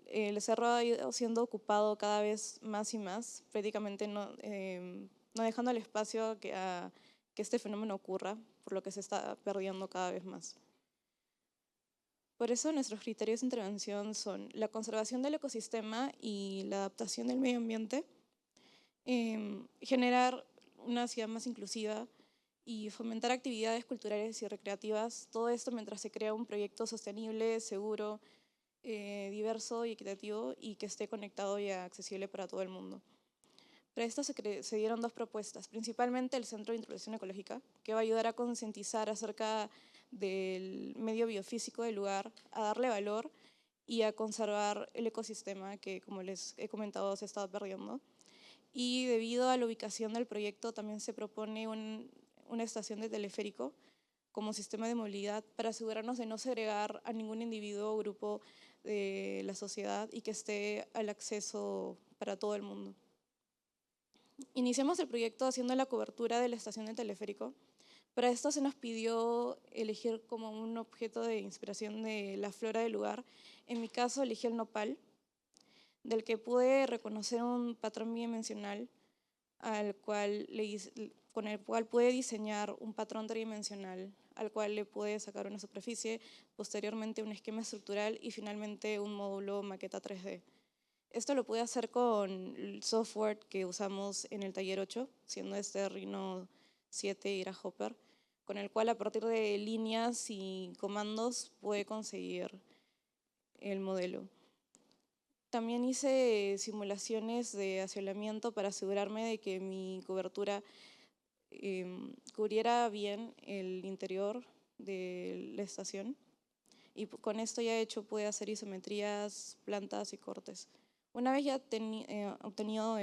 el cerro ha ido siendo ocupado cada vez más y más, prácticamente no dejando el espacio a que este fenómeno ocurra, por lo que se está perdiendo cada vez más. Por eso nuestros criterios de intervención son la conservación del ecosistema y la adaptación del medio ambiente, generar una ciudad más inclusiva y fomentar actividades culturales y recreativas, todo esto mientras se crea un proyecto sostenible, seguro, diverso y equitativo y que esté conectado y accesible para todo el mundo. Para esto se dieron dos propuestas, principalmente el Centro de Interpretación Ecológica, que va a ayudar a concientizar acerca del medio biofísico del lugar, a darle valor y a conservar el ecosistema que, como les he comentado, se ha estado perdiendo. Y debido a la ubicación del proyecto, también se propone una estación de teleférico como sistema de movilidad para asegurarnos de no segregar a ningún individuo o grupo de la sociedad y que esté al acceso para todo el mundo. Iniciamos el proyecto haciendo la cobertura de la estación de teleférico. Para esto se nos pidió elegir como un objeto de inspiración de la flora del lugar. En mi caso elegí el nopal, del que pude reconocer un patrón bidimensional con el cual pude diseñar un patrón tridimensional, al cual le pude sacar una superficie, posteriormente un esquema estructural y finalmente un módulo maqueta 3D. Esto lo pude hacer con el software que usamos en el taller 8, siendo este Rhino 7 y Grasshopper, con el cual a partir de líneas y comandos pude conseguir el modelo. También hice simulaciones de asolamiento para asegurarme de que mi cobertura cubriera bien el interior de la estación. Y con esto ya pude hacer isometrías, plantas y cortes. Una vez ya obtenido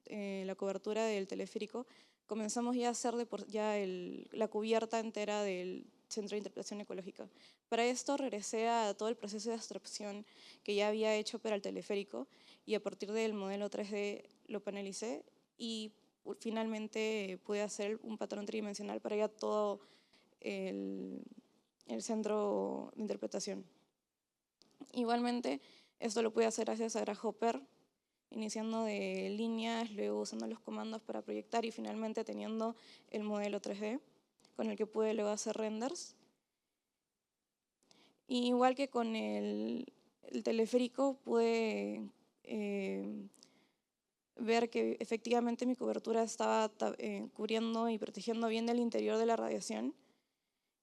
la cobertura del teleférico, comenzamos ya a hacer la cubierta entera del Centro de Interpretación Ecológica. Para esto regresé a todo el proceso de abstracción que ya había hecho para el teleférico y a partir del modelo 3D lo panelicé y finalmente pude hacer un patrón tridimensional para ya todo el centro de interpretación. Igualmente, esto lo pude hacer gracias a Grasshopper, iniciando de líneas, luego usando los comandos para proyectar y finalmente teniendo el modelo 3D con el que pude luego hacer renders. Y igual que con el teleférico pude ver que efectivamente mi cobertura estaba cubriendo y protegiendo bien el interior de la radiación.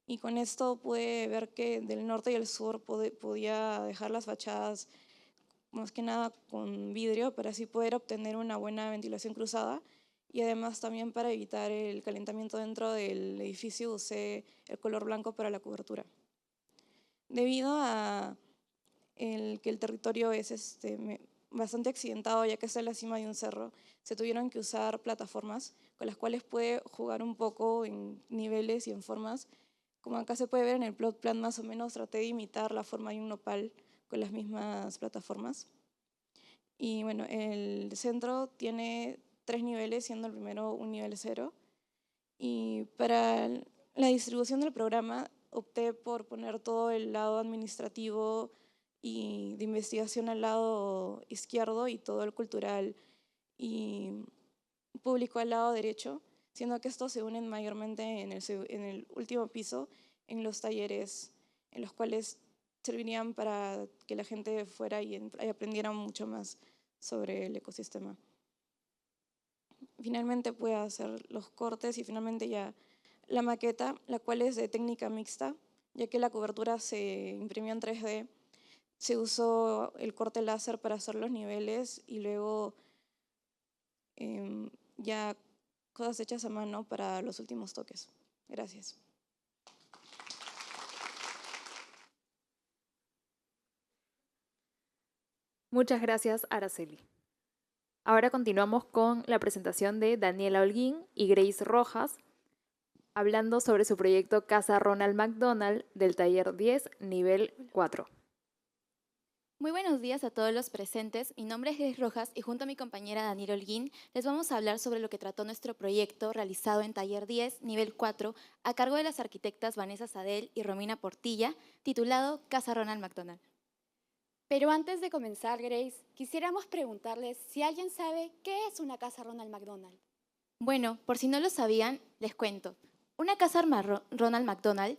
Y con esto pude ver que del norte y el sur podía dejar las fachadas más que nada con vidrio para así poder obtener una buena ventilación cruzada y además también para evitar el calentamiento dentro del edificio usé el color blanco para la cobertura. Debido a que el territorio es bastante accidentado ya que está en la cima de un cerro, se tuvieron que usar plataformas con las cuales puede jugar un poco en niveles y en formas. Como acá se puede ver en el plot plan, más o menos traté de imitar la forma de un nopal con las mismas plataformas. Y bueno, el centro tiene 3 niveles, siendo el primero un nivel 0. Y para la distribución del programa opté por poner todo el lado administrativo y de investigación al lado izquierdo y todo el cultural y público al lado derecho, siendo que estos se unen mayormente en el último piso en los talleres en los cuales servirían para que la gente fuera y aprendiera mucho más sobre el ecosistema. Finalmente pude hacer los cortes y finalmente ya la maqueta, la cual es de técnica mixta, ya que la cobertura se imprimió en 3D, se usó el corte láser para hacer los niveles y luego ya cosas hechas a mano para los últimos toques. Gracias. Muchas gracias, Araceli. Ahora continuamos con la presentación de Daniela Holguín y Grace Rojas, hablando sobre su proyecto Casa Ronald McDonald del taller 10, nivel 4. Muy buenos días a todos los presentes. Mi nombre es Grace Rojas y junto a mi compañera Daniela Holguín les vamos a hablar sobre lo que trató nuestro proyecto realizado en Taller 10, nivel 4, a cargo de las arquitectas Vanessa Sadel y Romina Portilla, titulado Casa Ronald McDonald. Pero antes de comenzar, Grace, quisiéramos preguntarles si alguien sabe qué es una casa Ronald McDonald. Bueno, por si no lo sabían, les cuento. Una casa Ronald McDonald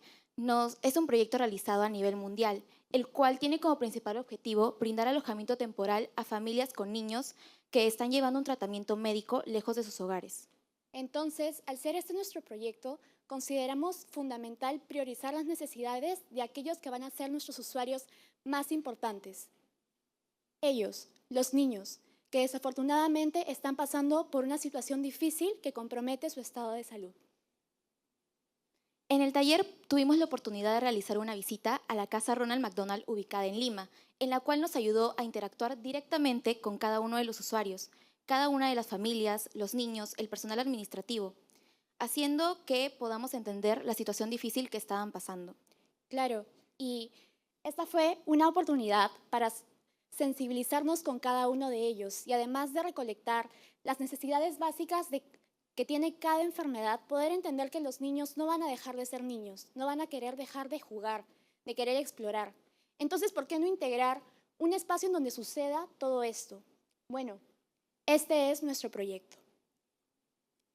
es un proyecto realizado a nivel mundial, el cual tiene como principal objetivo brindar alojamiento temporal a familias con niños que están llevando un tratamiento médico lejos de sus hogares. Entonces, al ser este nuestro proyecto, consideramos fundamental priorizar las necesidades de aquellos que van a ser nuestros usuarios más importantes. Ellos, los niños, que desafortunadamente están pasando por una situación difícil que compromete su estado de salud. En el taller tuvimos la oportunidad de realizar una visita a la Casa Ronald McDonald ubicada en Lima, en la cual nos ayudó a interactuar directamente con cada uno de los usuarios, cada una de las familias, los niños, el personal administrativo, haciendo que podamos entender la situación difícil que estaban pasando. Claro, y esta fue una oportunidad para sensibilizarnos con cada uno de ellos y además de recolectar las necesidades básicas que tiene cada enfermedad, poder entender que los niños no van a dejar de ser niños, no van a querer dejar de jugar, de querer explorar. Entonces, ¿por qué no integrar un espacio en donde suceda todo esto? Bueno, este es nuestro proyecto.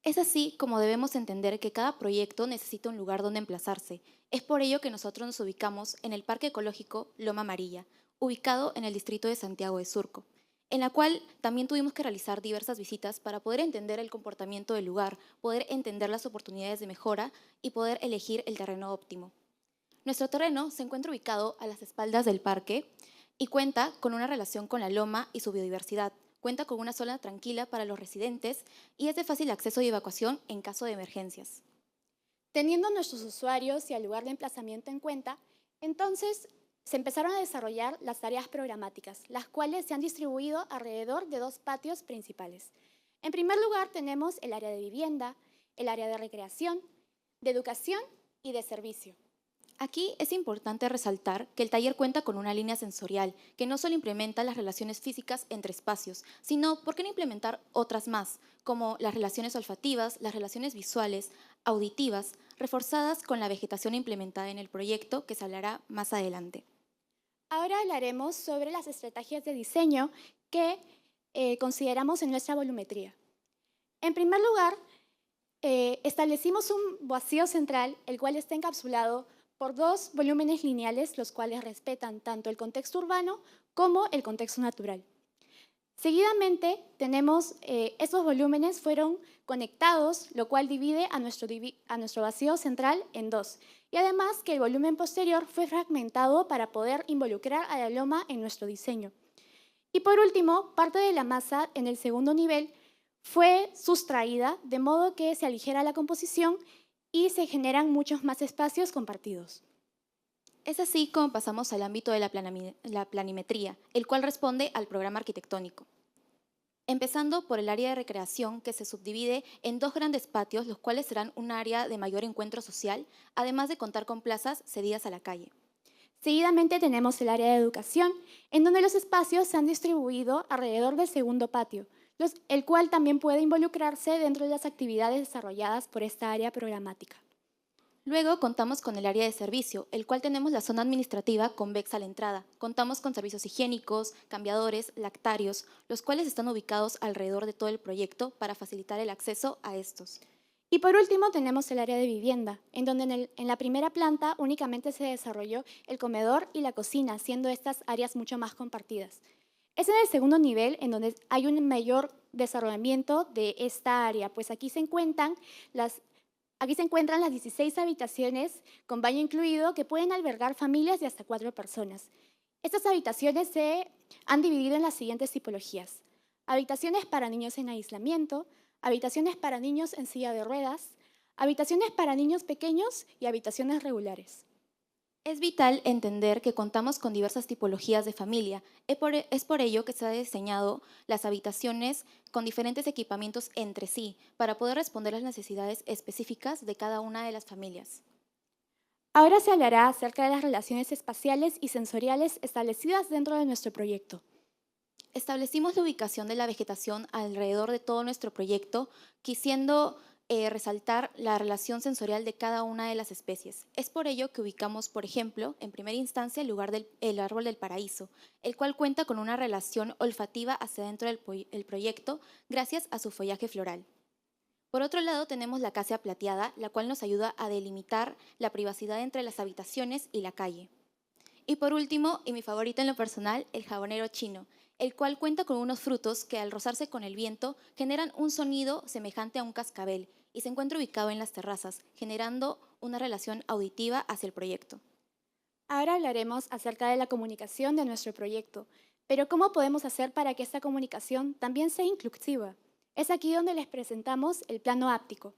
Es así como debemos entender que cada proyecto necesita un lugar donde emplazarse. Es por ello que nosotros nos ubicamos en el Parque Ecológico Loma Amarilla, ubicado en el distrito de Santiago de Surco, en la cual también tuvimos que realizar diversas visitas para poder entender el comportamiento del lugar, poder entender las oportunidades de mejora y poder elegir el terreno óptimo. Nuestro terreno se encuentra ubicado a las espaldas del parque y cuenta con una relación con la loma y su biodiversidad. Cuenta con una zona tranquila para los residentes y es de fácil acceso y evacuación en caso de emergencias. Teniendo nuestros usuarios y el lugar de emplazamiento en cuenta, entonces se empezaron a desarrollar las tareas programáticas, las cuales se han distribuido alrededor de 2 patios principales. En primer lugar, tenemos el área de vivienda, el área de recreación, de educación y de servicio. Aquí es importante resaltar que el taller cuenta con una línea sensorial que no solo implementa las relaciones físicas entre espacios, sino por qué no implementar otras más, como las relaciones olfativas, las relaciones visuales, auditivas, reforzadas con la vegetación implementada en el proyecto que se hablará más adelante. Ahora hablaremos sobre las estrategias de diseño que consideramos en nuestra volumetría. En primer lugar, establecimos un vacío central, el cual está encapsulado por 2 volúmenes lineales, los cuales respetan tanto el contexto urbano como el contexto natural. Seguidamente, tenemos estos volúmenes fueron conectados, lo cual divide a nuestro vacío central en 2. Y además que el volumen posterior fue fragmentado para poder involucrar a la loma en nuestro diseño. Y por último, parte de la masa en el segundo nivel fue sustraída, de modo que se aligera la composición y se generan muchos más espacios compartidos. Es así como pasamos al ámbito de la planimetría, el cual responde al programa arquitectónico. Empezando por el área de recreación, que se subdivide en 2 grandes patios, los cuales serán un área de mayor encuentro social, además de contar con plazas cedidas a la calle. Seguidamente tenemos el área de educación, en donde los espacios se han distribuido alrededor del segundo patio, el cual también puede involucrarse dentro de las actividades desarrolladas por esta área programática. Luego contamos con el área de servicio, el cual tenemos la zona administrativa convexa a la entrada. Contamos con servicios higiénicos, cambiadores, lactarios, los cuales están ubicados alrededor de todo el proyecto para facilitar el acceso a estos. Y por último tenemos el área de vivienda, en donde en la primera planta únicamente se desarrolló el comedor y la cocina, siendo estas áreas mucho más compartidas. Es en el segundo nivel en donde hay un mayor desarrollamiento de esta área, pues aquí se encuentran las 16 habitaciones con baño incluido que pueden albergar familias de hasta 4 personas. Estas habitaciones se han dividido en las siguientes tipologías: habitaciones para niños en aislamiento, habitaciones para niños en silla de ruedas, habitaciones para niños pequeños y habitaciones regulares. Es vital entender que contamos con diversas tipologías de familia. Es por ello que se han diseñado las habitaciones con diferentes equipamientos entre sí, para poder responder a las necesidades específicas de cada una de las familias. Ahora se hablará acerca de las relaciones espaciales y sensoriales establecidas dentro de nuestro proyecto. Establecimos la ubicación de la vegetación alrededor de todo nuestro proyecto, quisiendo resaltar la relación sensorial de cada una de las especies. Es por ello que ubicamos, por ejemplo, en primera instancia el árbol del paraíso, el cual cuenta con una relación olfativa hacia dentro del proyecto gracias a su follaje floral. Por otro lado, tenemos la acacia plateada, la cual nos ayuda a delimitar la privacidad entre las habitaciones y la calle. Y por último, y mi favorito en lo personal, el jabonero chino, el cual cuenta con unos frutos que al rozarse con el viento generan un sonido semejante a un cascabel y se encuentra ubicado en las terrazas, generando una relación auditiva hacia el proyecto. Ahora hablaremos acerca de la comunicación de nuestro proyecto, pero ¿cómo podemos hacer para que esta comunicación también sea inclusiva? Es aquí donde les presentamos el plano áptico.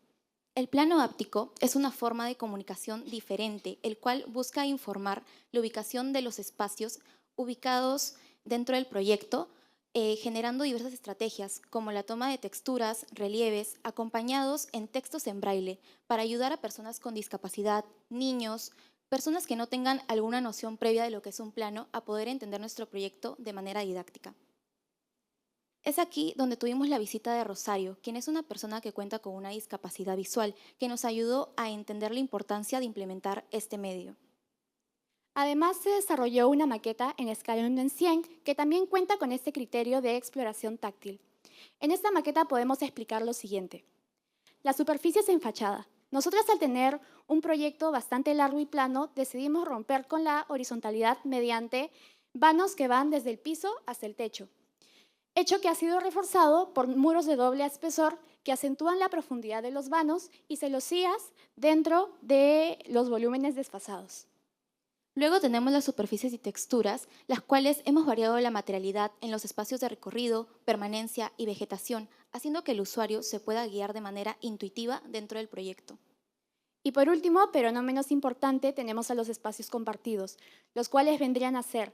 El plano áptico es una forma de comunicación diferente, el cual busca informar la ubicación de los espacios ubicados dentro del proyecto, generando diversas estrategias, como la toma de texturas, relieves, acompañados en textos en braille, para ayudar a personas con discapacidad, niños, personas que no tengan alguna noción previa de lo que es un plano, a poder entender nuestro proyecto de manera didáctica. Es aquí donde tuvimos la visita de Rosario, quien es una persona que cuenta con una discapacidad visual, que nos ayudó a entender la importancia de implementar este medio. Además, se desarrolló una maqueta en escala 1 en 100 que también cuenta con este criterio de exploración táctil. En esta maqueta podemos explicar lo siguiente. La superficie es en fachada. Nosotros, al tener un proyecto bastante largo y plano, decidimos romper con la horizontalidad mediante vanos que van desde el piso hasta el techo, hecho que ha sido reforzado por muros de doble espesor que acentúan la profundidad de los vanos y celosías dentro de los volúmenes desfasados. Luego tenemos las superficies y texturas, las cuales hemos variado la materialidad en los espacios de recorrido, permanencia y vegetación, haciendo que el usuario se pueda guiar de manera intuitiva dentro del proyecto. Y por último, pero no menos importante, tenemos a los espacios compartidos, los cuales vendrían a ser,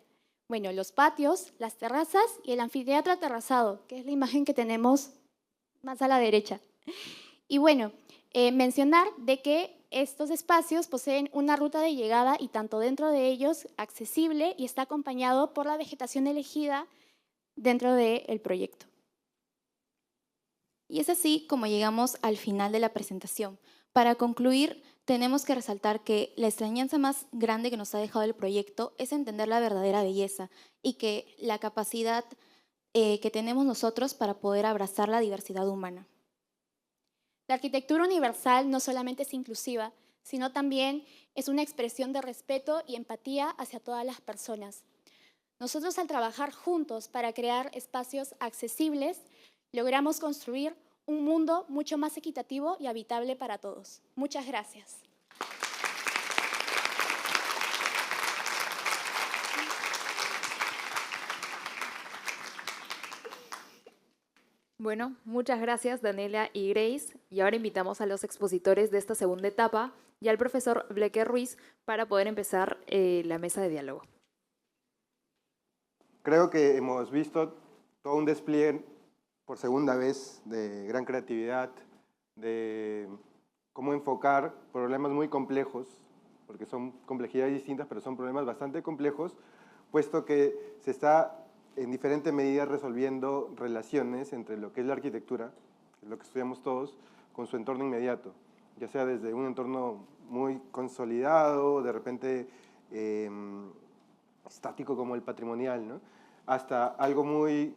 bueno, los patios, las terrazas y el anfiteatro aterrazado, que es la imagen que tenemos más a la derecha. Y bueno, mencionar de que estos espacios poseen una ruta de llegada y tanto dentro de ellos accesible y está acompañado por la vegetación elegida dentro del proyecto. Y es así como llegamos al final de la presentación. Para concluir, tenemos que resaltar que la enseñanza más grande que nos ha dejado el proyecto es entender la verdadera belleza y que la capacidad que tenemos nosotros para poder abrazar la diversidad humana. La arquitectura universal no solamente es inclusiva, sino también es una expresión de respeto y empatía hacia todas las personas. Nosotros, al trabajar juntos para crear espacios accesibles, logramos construir un mundo mucho más equitativo y habitable para todos. Muchas gracias. Bueno, muchas gracias Daniela y Grace, y ahora invitamos a los expositores de esta segunda etapa y al profesor Blecker Ruiz para poder empezar la mesa de diálogo. Creo que hemos visto todo un despliegue por segunda vez de gran creatividad, de cómo enfocar problemas muy complejos, porque son complejidades distintas, pero son problemas bastante complejos, puesto que se está en diferente medida resolviendo relaciones entre lo que es la arquitectura, que es lo que estudiamos todos, con su entorno inmediato, ya sea desde un entorno muy consolidado, de repente estático como el patrimonial, ¿no? Hasta algo muy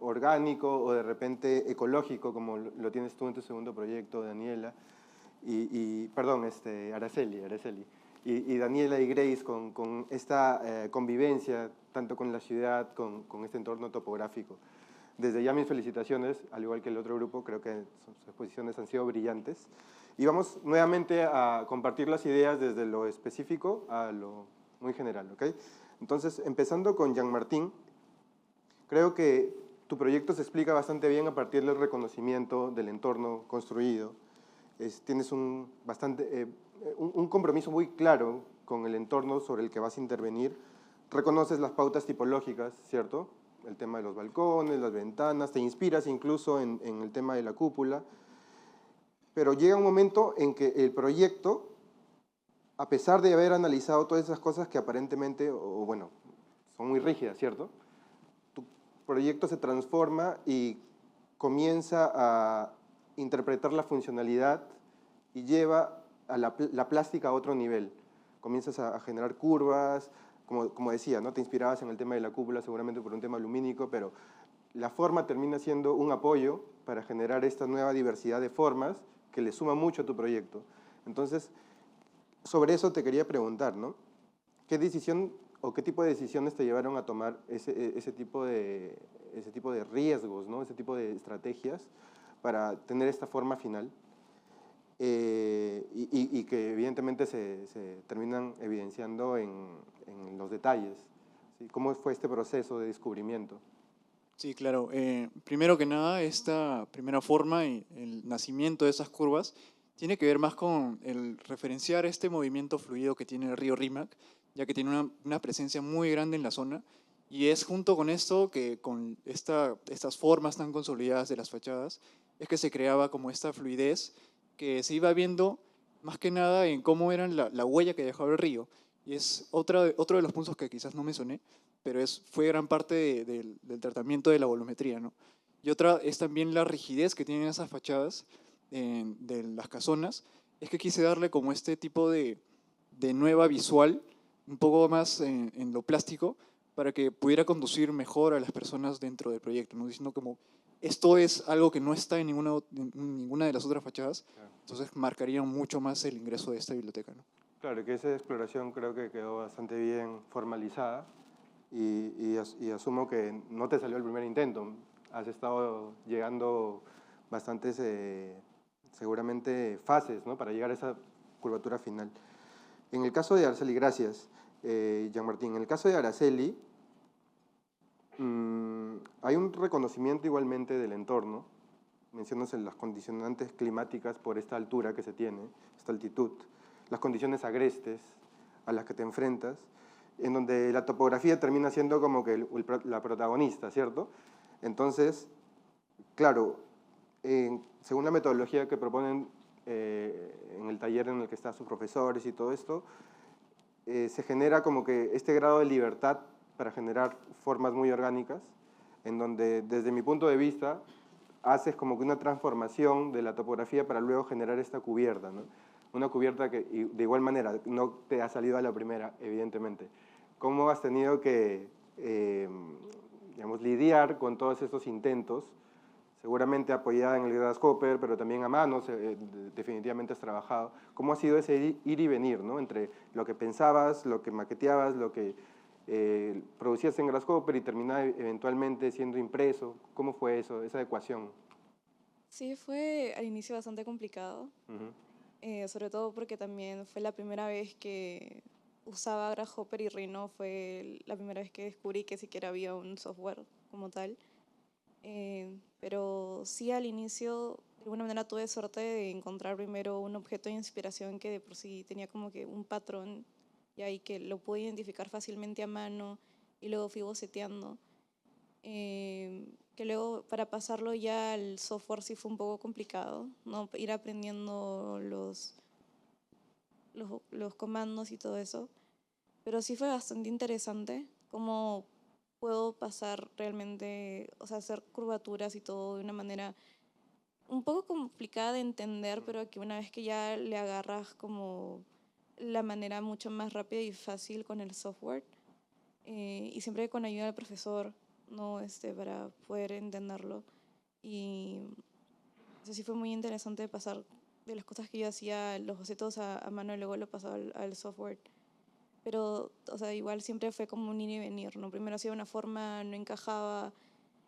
orgánico o de repente ecológico, como lo tienes tú en tu segundo proyecto, Daniela, Araceli. Y Daniela y Grace con esta convivencia, tanto con la ciudad, con este entorno topográfico. Desde ya mis felicitaciones, al igual que el otro grupo, creo que sus exposiciones han sido brillantes. Y vamos nuevamente a compartir las ideas desde lo específico a lo muy general, ¿ok? Entonces, empezando con Jean-Martín, creo que tu proyecto se explica bastante bien a partir del reconocimiento del entorno construido. Tienes un compromiso muy claro con el entorno sobre el que vas a intervenir. Reconoces las pautas tipológicas, ¿cierto? El tema de los balcones, las ventanas, te inspiras incluso en el tema de la cúpula. Pero llega un momento en que el proyecto a pesar de haber analizado todas esas cosas que aparentemente, o bueno, son muy rígidas, ¿cierto? Tu proyecto se transforma y comienza a interpretar la funcionalidad y lleva a la plástica a otro nivel. Comienzas a generar curvas, como decía, ¿no? Te inspirabas en el tema de la cúpula seguramente por un tema lumínico, pero la forma termina siendo un apoyo para generar esta nueva diversidad de formas que le suma mucho a tu proyecto. Entonces, sobre eso te quería preguntar, ¿no? ¿Qué decisión o qué tipo de decisiones te llevaron a tomar ese tipo de riesgos, ¿no? Ese tipo de estrategias para tener esta forma final y que evidentemente se terminan evidenciando en los detalles, ¿sí? ¿Cómo fue este proceso de descubrimiento? Sí, claro. Primero que nada, esta primera forma y el nacimiento de esas curvas tiene que ver más con el referenciar este movimiento fluido que tiene el río Rímac, ya que tiene una presencia muy grande en la zona, y es junto con esto que con estas formas tan consolidadas de las fachadas, es que se creaba como esta fluidez que se iba viendo más que nada en cómo era la huella que dejaba el río. Y es otro de los puntos que quizás no mencioné, pero fue gran parte del tratamiento de la volumetría, ¿no? Y otra es también la rigidez que tienen esas fachadas de las casonas, es que quise darle como este tipo de nueva visual, un poco más en lo plástico, para que pudiera conducir mejor a las personas dentro del proyecto, ¿no? Diciendo como, esto es algo que no está en ninguna de las otras fachadas, entonces marcaría mucho más el ingreso de esta biblioteca, ¿no? Claro, que esa exploración creo que quedó bastante bien formalizada y asumo que no te salió el primer intento. Has estado llegando bastantes, seguramente, fases, ¿no? Para llegar a esa curvatura final. En el caso de Araceli, gracias, Jean-Martín, en el caso de Araceli, hay un reconocimiento igualmente del entorno, mencionas las condicionantes climáticas por esta altura que se tiene, esta altitud, las condiciones agrestes a las que te enfrentas, en donde la topografía termina siendo como que la protagonista, ¿cierto? Entonces, claro, según la metodología que proponen en el taller en el que están sus profesores y todo esto, se genera como que este grado de libertad para generar formas muy orgánicas, en donde desde mi punto de vista haces como que una transformación de la topografía para luego generar esta cubierta, ¿no? Una cubierta que de igual manera no te ha salido a la primera, evidentemente. ¿Cómo has tenido que digamos, lidiar con todos estos intentos? Seguramente apoyada en el Grasshopper, pero también a mano, definitivamente has trabajado. ¿Cómo ha sido ese ir y venir, ¿no? Entre lo que pensabas, lo que maqueteabas, lo que producías en Grasshopper y terminaba eventualmente siendo impreso? ¿Cómo fue eso, esa ecuación? Sí, fue al inicio bastante complicado, sobre todo porque también fue la primera vez que usaba Grasshopper y Rhino, fue la primera vez que descubrí que siquiera había un software como tal. Pero sí, al inicio, de alguna manera tuve suerte de encontrar primero un objeto de inspiración que de por sí tenía como que un patrón y ahí que lo pude identificar fácilmente a mano y luego fui boceteando. Que luego para pasarlo ya al software sí fue un poco complicado, ¿no? Ir aprendiendo los comandos y todo eso. Pero sí fue bastante interesante cómo puedo pasar realmente, o sea, hacer curvaturas y todo de una manera un poco complicada de entender, pero que una vez que ya le agarras como la manera mucho más rápida y fácil con el software, y siempre con ayuda del profesor, ¿no? Para poder entenderlo. Y eso sí fue muy interesante pasar de las cosas que yo hacía, los bocetos a mano y luego lo pasaba al software. Pero, o sea, igual siempre fue como un ir y venir, ¿no? Primero hacía una forma, no encajaba,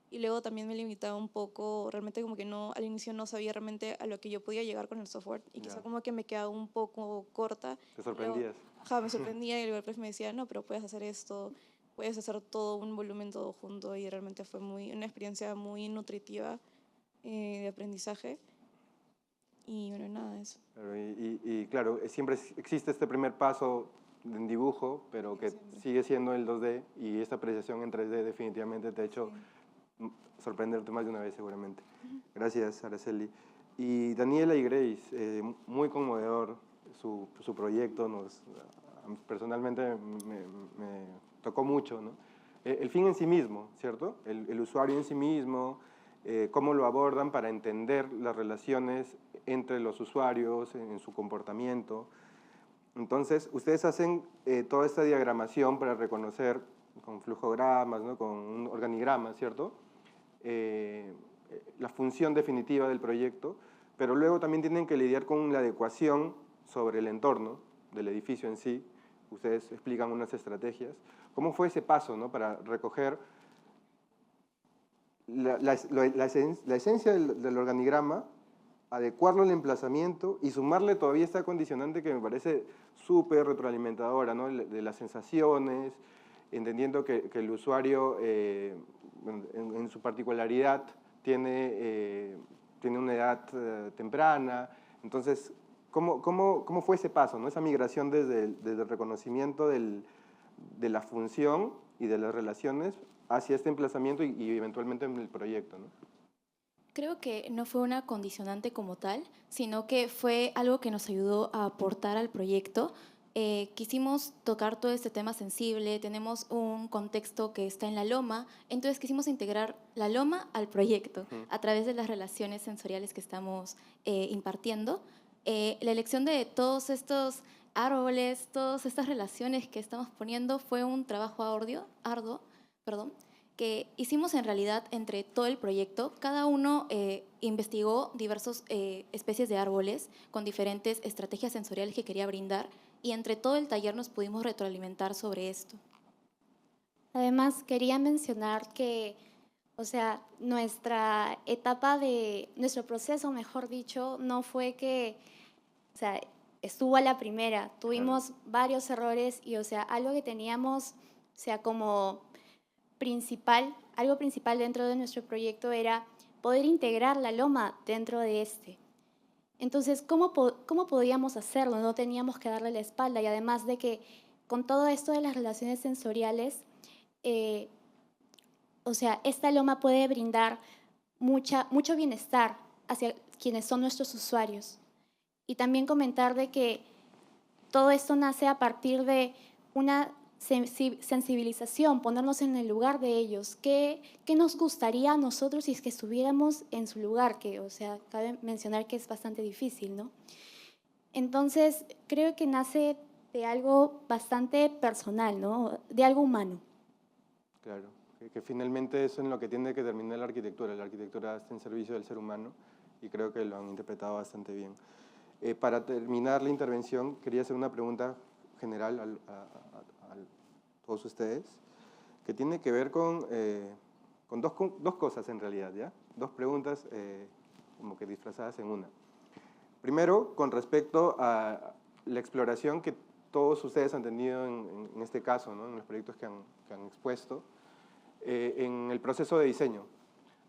y luego también me limitaba un poco, realmente como que no, al inicio no sabía realmente a lo que yo podía llegar con el software, y quizá como que me quedaba un poco corta. ¿Te sorprendías? Ajá, me sorprendía, y luego el profe me decía, no, pero puedes hacer esto, puedes hacer todo un volumen todo junto, y realmente fue una experiencia muy nutritiva de aprendizaje. Y bueno, nada, eso. Claro, y claro, siempre existe este primer paso en dibujo, pero que sigue siendo el 2D, y esta apreciación en 3D definitivamente te ha hecho sorprenderte más de una vez seguramente. Gracias, Araceli. Y Daniela y Grace, muy conmovedor su proyecto personalmente me tocó mucho, ¿no? El fin en sí mismo, ¿cierto? El usuario en sí mismo, cómo lo abordan para entender las relaciones entre los usuarios en su comportamiento. Entonces, ustedes hacen toda esta diagramación para reconocer con flujogramas, ¿no? Con un organigrama, ¿cierto? La función definitiva del proyecto, pero luego también tienen que lidiar con la adecuación sobre el entorno del edificio en sí. Ustedes explican unas estrategias. ¿Cómo fue ese paso, ¿no? Para recoger la esencia del organigrama, adecuarlo al emplazamiento y sumarle todavía esta condicionante que me parece súper retroalimentadora, ¿no? De las sensaciones, entendiendo que el usuario, en su particularidad, tiene una edad temprana. Entonces, ¿cómo fue ese paso, ¿no? Esa migración desde el reconocimiento de la función y de las relaciones hacia este emplazamiento y eventualmente en el proyecto, ¿no? Creo que no fue una condicionante como tal, sino que fue algo que nos ayudó a aportar al proyecto. Quisimos tocar todo este tema sensible, tenemos un contexto que está en la loma, entonces quisimos integrar la loma al proyecto a través de las relaciones sensoriales que estamos impartiendo. La elección de todos estos árboles, todas estas relaciones que estamos poniendo fue un trabajo arduo, que hicimos en realidad entre todo el proyecto. Cada uno investigó diversas especies de árboles con diferentes estrategias sensoriales que quería brindar y entre todo el taller nos pudimos retroalimentar sobre esto. Además, quería mencionar que, o sea, nuestra proceso, mejor dicho, no fue que, o sea, estuvo a la primera. Tuvimos varios errores y, o sea, algo que teníamos, o sea, como algo principal dentro de nuestro proyecto era poder integrar la loma dentro de este. Entonces, ¿cómo podíamos hacerlo? No teníamos que darle la espalda y además de que con todo esto de las relaciones sensoriales, o sea, esta loma puede brindar mucho bienestar hacia quienes son nuestros usuarios. Y también comentar de que todo esto nace a partir de una sensibilización, ponernos en el lugar de ellos. ¿Qué nos gustaría a nosotros si es que estuviéramos en su lugar? Que, o sea, cabe mencionar que es bastante difícil, ¿no? Entonces, creo que nace de algo bastante personal, ¿no? De algo humano. Claro, que finalmente eso es en lo que tiene que terminar la arquitectura. La arquitectura está en servicio del ser humano y creo que lo han interpretado bastante bien. Para terminar la intervención, quería hacer una pregunta general a todos ustedes, que tiene que ver con dos cosas en realidad, ¿ya? Dos preguntas como que disfrazadas en una. Primero, con respecto a la exploración que todos ustedes han tenido en este caso, ¿no? En los proyectos que han expuesto, en el proceso de diseño.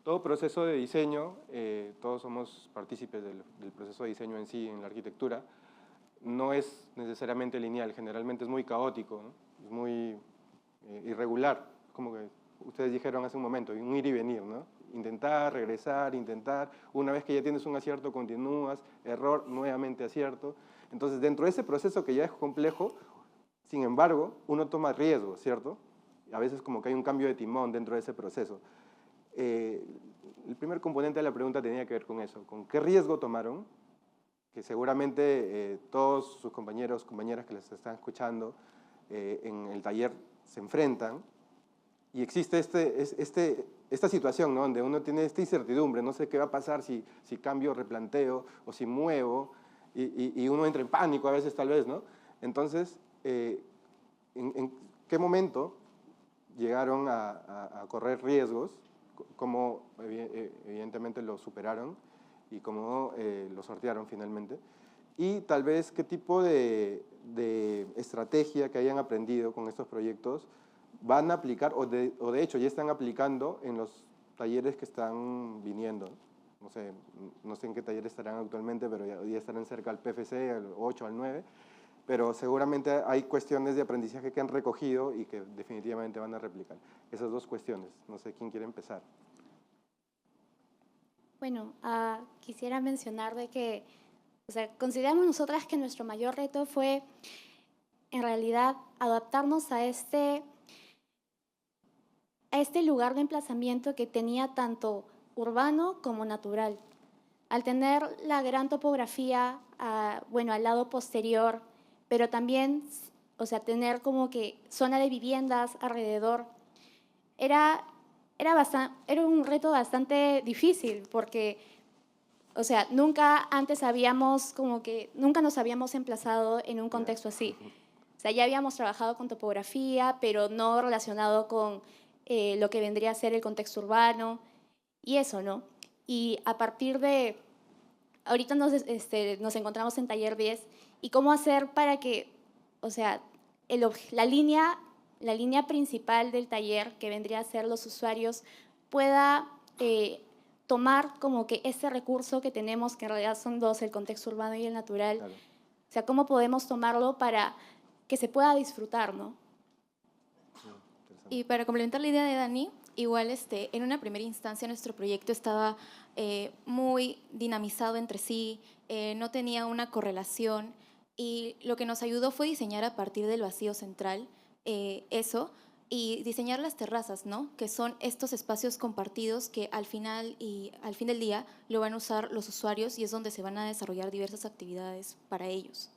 Todo proceso de diseño, todos somos partícipes del proceso de diseño en sí, en la arquitectura, no es necesariamente lineal, generalmente es muy caótico, ¿no? Es muy irregular, como que ustedes dijeron hace un momento, un ir y venir, ¿no? Intentar, regresar, intentar, una vez que ya tienes un acierto continúas, error, nuevamente acierto. Entonces, dentro de ese proceso que ya es complejo, sin embargo, uno toma riesgos, ¿cierto? A veces como que hay un cambio de timón dentro de ese proceso. El primer componente de la pregunta tenía que ver con eso, con qué riesgo tomaron, que seguramente todos sus compañeros, compañeras que les están escuchando en el taller se enfrentan, y existe esta situación, ¿no? Donde uno tiene esta incertidumbre, no sé qué va a pasar si cambio, replanteo, o si muevo, y uno entra en pánico a veces tal vez, ¿no? Entonces, ¿en qué momento llegaron a correr riesgos? ¿Cómo evidentemente lo superaron? ¿Y cómo lo sortearon finalmente? Y tal vez qué tipo de estrategia que hayan aprendido con estos proyectos van a aplicar, o de hecho ya están aplicando en los talleres que están viniendo. No sé en qué taller estarán actualmente, pero ya estarán cerca al PFC, al 8, al 9, pero seguramente hay cuestiones de aprendizaje que han recogido y que definitivamente van a replicar. Esas dos cuestiones, no sé quién quiere empezar. Bueno, quisiera mencionar de que, O sea, consideramos nosotras que nuestro mayor reto fue, en realidad, adaptarnos a este lugar de emplazamiento que tenía tanto urbano como natural. Al tener la gran topografía, bueno, al lado posterior, pero también, o sea, tener como que zona de viviendas alrededor, era un reto bastante difícil porque, o sea, nunca nos habíamos emplazado en un contexto así. O sea, ya habíamos trabajado con topografía, pero no relacionado con lo que vendría a ser el contexto urbano y eso, ¿no? Y a partir de, ahorita nos encontramos en taller 10 y cómo hacer para que, o sea, la línea principal del taller, que vendría a ser los usuarios, pueda tomar como que ese recurso que tenemos, que en realidad son dos, el contexto urbano y el natural. Claro. O sea, cómo podemos tomarlo para que se pueda disfrutar, ¿no? Y para complementar la idea de Dani, igual en una primera instancia nuestro proyecto estaba muy dinamizado entre sí, no tenía una correlación y lo que nos ayudó fue diseñar a partir del vacío central eso y diseñar las terrazas, ¿no? Que son estos espacios compartidos que al fin del día lo van a usar los usuarios y es donde se van a desarrollar diversas actividades para ellos.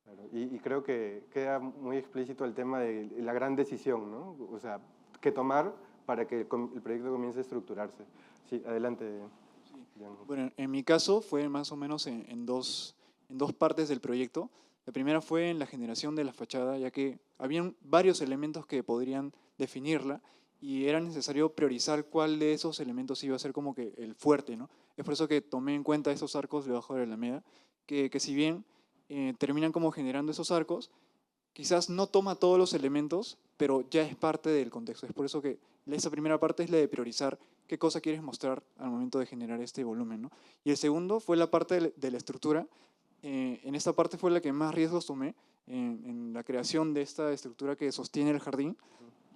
Claro, y creo que queda muy explícito el tema de la gran decisión, ¿no? O sea, qué tomar para que el proyecto comience a estructurarse. Sí, adelante. Sí. Bueno, en mi caso fue más o menos en dos partes del proyecto. La primera fue en la generación de la fachada, ya que habían varios elementos que podrían definirla y era necesario priorizar cuál de esos elementos iba a ser como que el fuerte, ¿no? Es por eso que tomé en cuenta esos arcos debajo de la Alameda, que si bien terminan como generando esos arcos, quizás no toma todos los elementos, pero ya es parte del contexto. Es por eso que esa primera parte es la de priorizar qué cosa quieres mostrar al momento de generar este volumen, ¿no? Y el segundo fue la parte de la estructura. En esta parte fue la que más riesgos tomé en la creación de esta estructura que sostiene el jardín,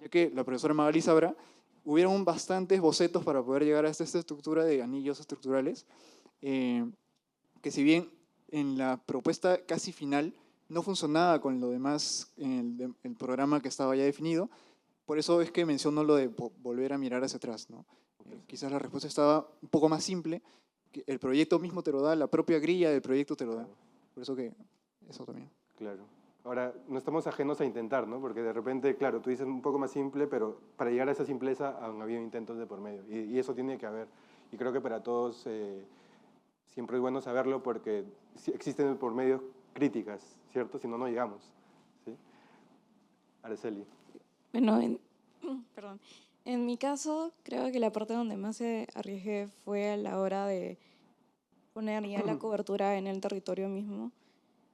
ya que la profesora Magali sabrá, hubieron bastantes bocetos para poder llegar a esta estructura de anillos estructurales, que si bien en la propuesta casi final no funcionaba con lo demás en el programa que estaba ya definido, por eso es que menciono lo de volver a mirar hacia atrás, ¿no? Quizás la respuesta estaba un poco más simple, que el proyecto mismo te lo da, la propia grilla del proyecto te lo da, por eso que eso también. Claro. Ahora, no estamos ajenos a intentar, ¿no? Porque de repente, claro, tú dices un poco más simple, pero para llegar a esa simpleza han habido intentos de por medio, y eso tiene que haber. Y creo que para todos siempre es bueno saberlo porque existen por medio críticas, ¿cierto? Si no, no llegamos. ¿Sí? Araceli. Bueno, en mi caso, creo que la parte donde más se arriesgué fue a la hora de poner ya la cobertura en el territorio mismo.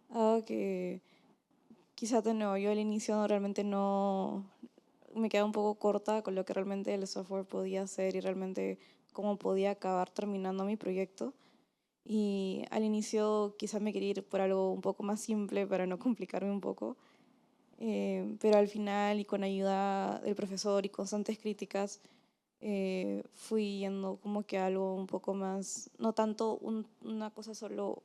Dado que quizá de nuevo, yo al inicio realmente no me quedaba un poco corta con lo que realmente el software podía hacer y realmente cómo podía acabar terminando mi proyecto. Y al inicio quizás me quería ir por algo un poco más simple para no complicarme un poco. Pero al final y con ayuda del profesor y constantes críticas fui yendo como que algo un poco más, no tanto una cosa solo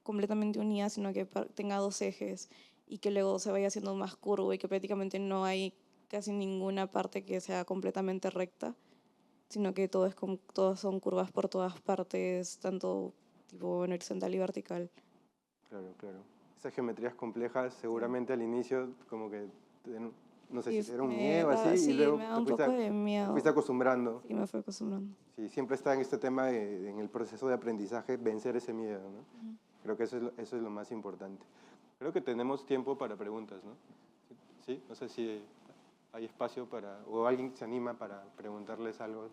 completamente unida, sino que tenga dos ejes y que luego se vaya haciendo más curvo y que prácticamente no hay casi ninguna parte que sea completamente recta, sino que todas son curvas por todas partes, tanto tipo horizontal y vertical. Claro, claro. Esas geometrías complejas seguramente al inicio como que, no sé si era un miedo así, y luego te fuiste acostumbrando. Sí, me fui acostumbrando. Sí, siempre está en este tema, en el proceso de aprendizaje, vencer ese miedo, ¿no? Creo que eso es lo más importante. Creo que tenemos tiempo para preguntas, ¿no? ¿Sí? No sé si hay espacio o alguien se anima para preguntarles algo.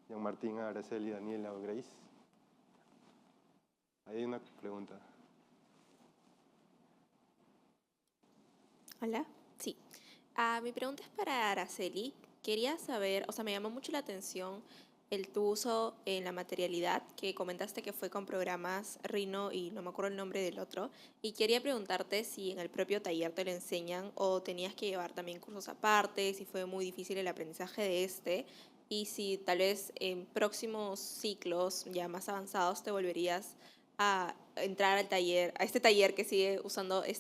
Jean Martín, Araceli, Daniela o Grace. Ahí hay una pregunta. Hola, sí. Mi pregunta es para Araceli. Quería saber, o sea, me llamó mucho la atención tu uso en la materialidad, que comentaste que fue con programas Rhino y no me acuerdo el nombre del otro, y quería preguntarte si en el propio taller te lo enseñan o tenías que llevar también cursos aparte, si fue muy difícil el aprendizaje de y si tal vez en próximos ciclos ya más avanzados te volverías a entrar al taller, a este taller que sigue usando el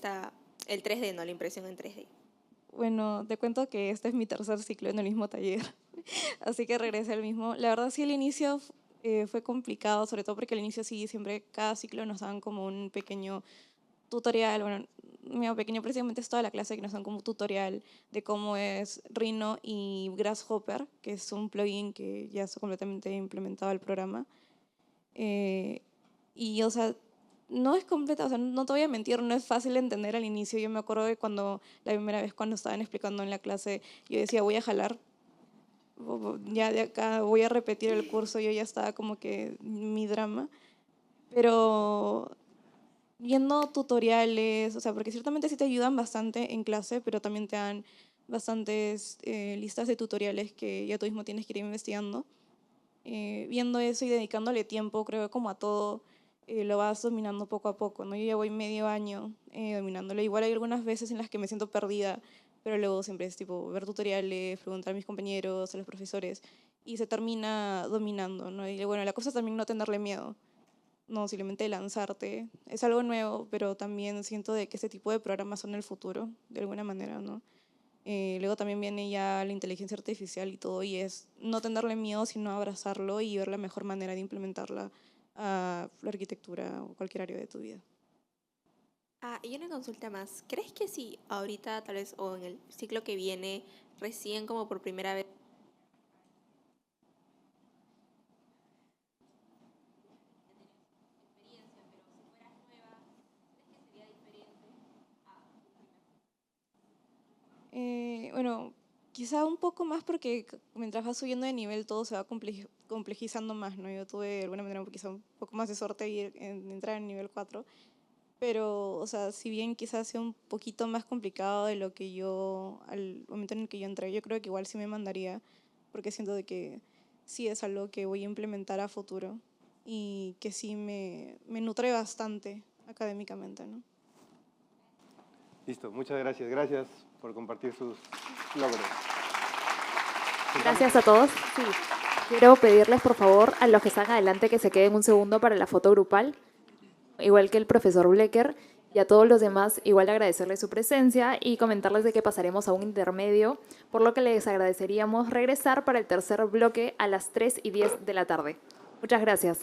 3D, ¿no? La impresión en 3D. Bueno, te cuento que este es mi tercer ciclo en el mismo taller, así que regresé al mismo. La verdad sí, el inicio fue complicado, sobre todo porque al inicio sí, siempre cada ciclo nos daban como un pequeño tutorial, bueno, pequeño precisamente es toda la clase que nos dan como tutorial de cómo es Rhino y Grasshopper, que es un plugin que ya está completamente implementado al programa. Y, o sea, no es completa, o sea, no te voy a mentir, no es fácil de entender al inicio. Yo me acuerdo de cuando, la primera vez cuando estaban explicando en la clase, yo decía, voy a jalar, ya de acá voy a repetir el curso, yo ya estaba como que mi drama. Pero viendo tutoriales, o sea, porque ciertamente sí te ayudan bastante en clase, pero también te dan bastantes listas de tutoriales que ya tú mismo tienes que ir investigando. Viendo eso y dedicándole tiempo, creo que como a todo, lo vas dominando poco a poco, ¿no? Yo ya voy medio año dominándolo. Igual hay algunas veces en las que me siento perdida, pero luego siempre es tipo ver tutoriales, preguntar a mis compañeros, a los profesores, y se termina dominando, ¿no? Y bueno, la cosa es también no tenerle miedo, no simplemente lanzarte. Es algo nuevo, pero también siento de que este tipo de programas son el futuro, de alguna manera, ¿no? Luego también viene ya la inteligencia artificial y todo, y es no tenerle miedo, sino abrazarlo y ver la mejor manera de implementarla a la arquitectura o cualquier área de tu vida. Y una consulta más. ¿Crees que si ahorita, tal vez, o en el ciclo que viene, recién como por primera vez, Bueno, quizá un poco más porque mientras vas subiendo de nivel todo se va complejizando más, ¿no? Yo tuve de alguna manera quizá un poco más de suerte en entrar en nivel 4, pero, o sea, si bien quizás sea un poquito más complicado de lo que yo, al momento en el que yo entré, yo creo que igual sí me mandaría, porque siento de que sí es algo que voy a implementar a futuro y que sí me nutre bastante académicamente, ¿no? Listo, muchas gracias. Gracias por compartir sus logros. Gracias a todos. Sí. Quiero pedirles, por favor, a los que están adelante que se queden un segundo para la foto grupal, igual que el profesor Blecker, y a todos los demás, igual agradecerles su presencia y comentarles de que pasaremos a un intermedio, por lo que les agradeceríamos regresar para el tercer bloque a las 3:10 de la tarde. Muchas gracias.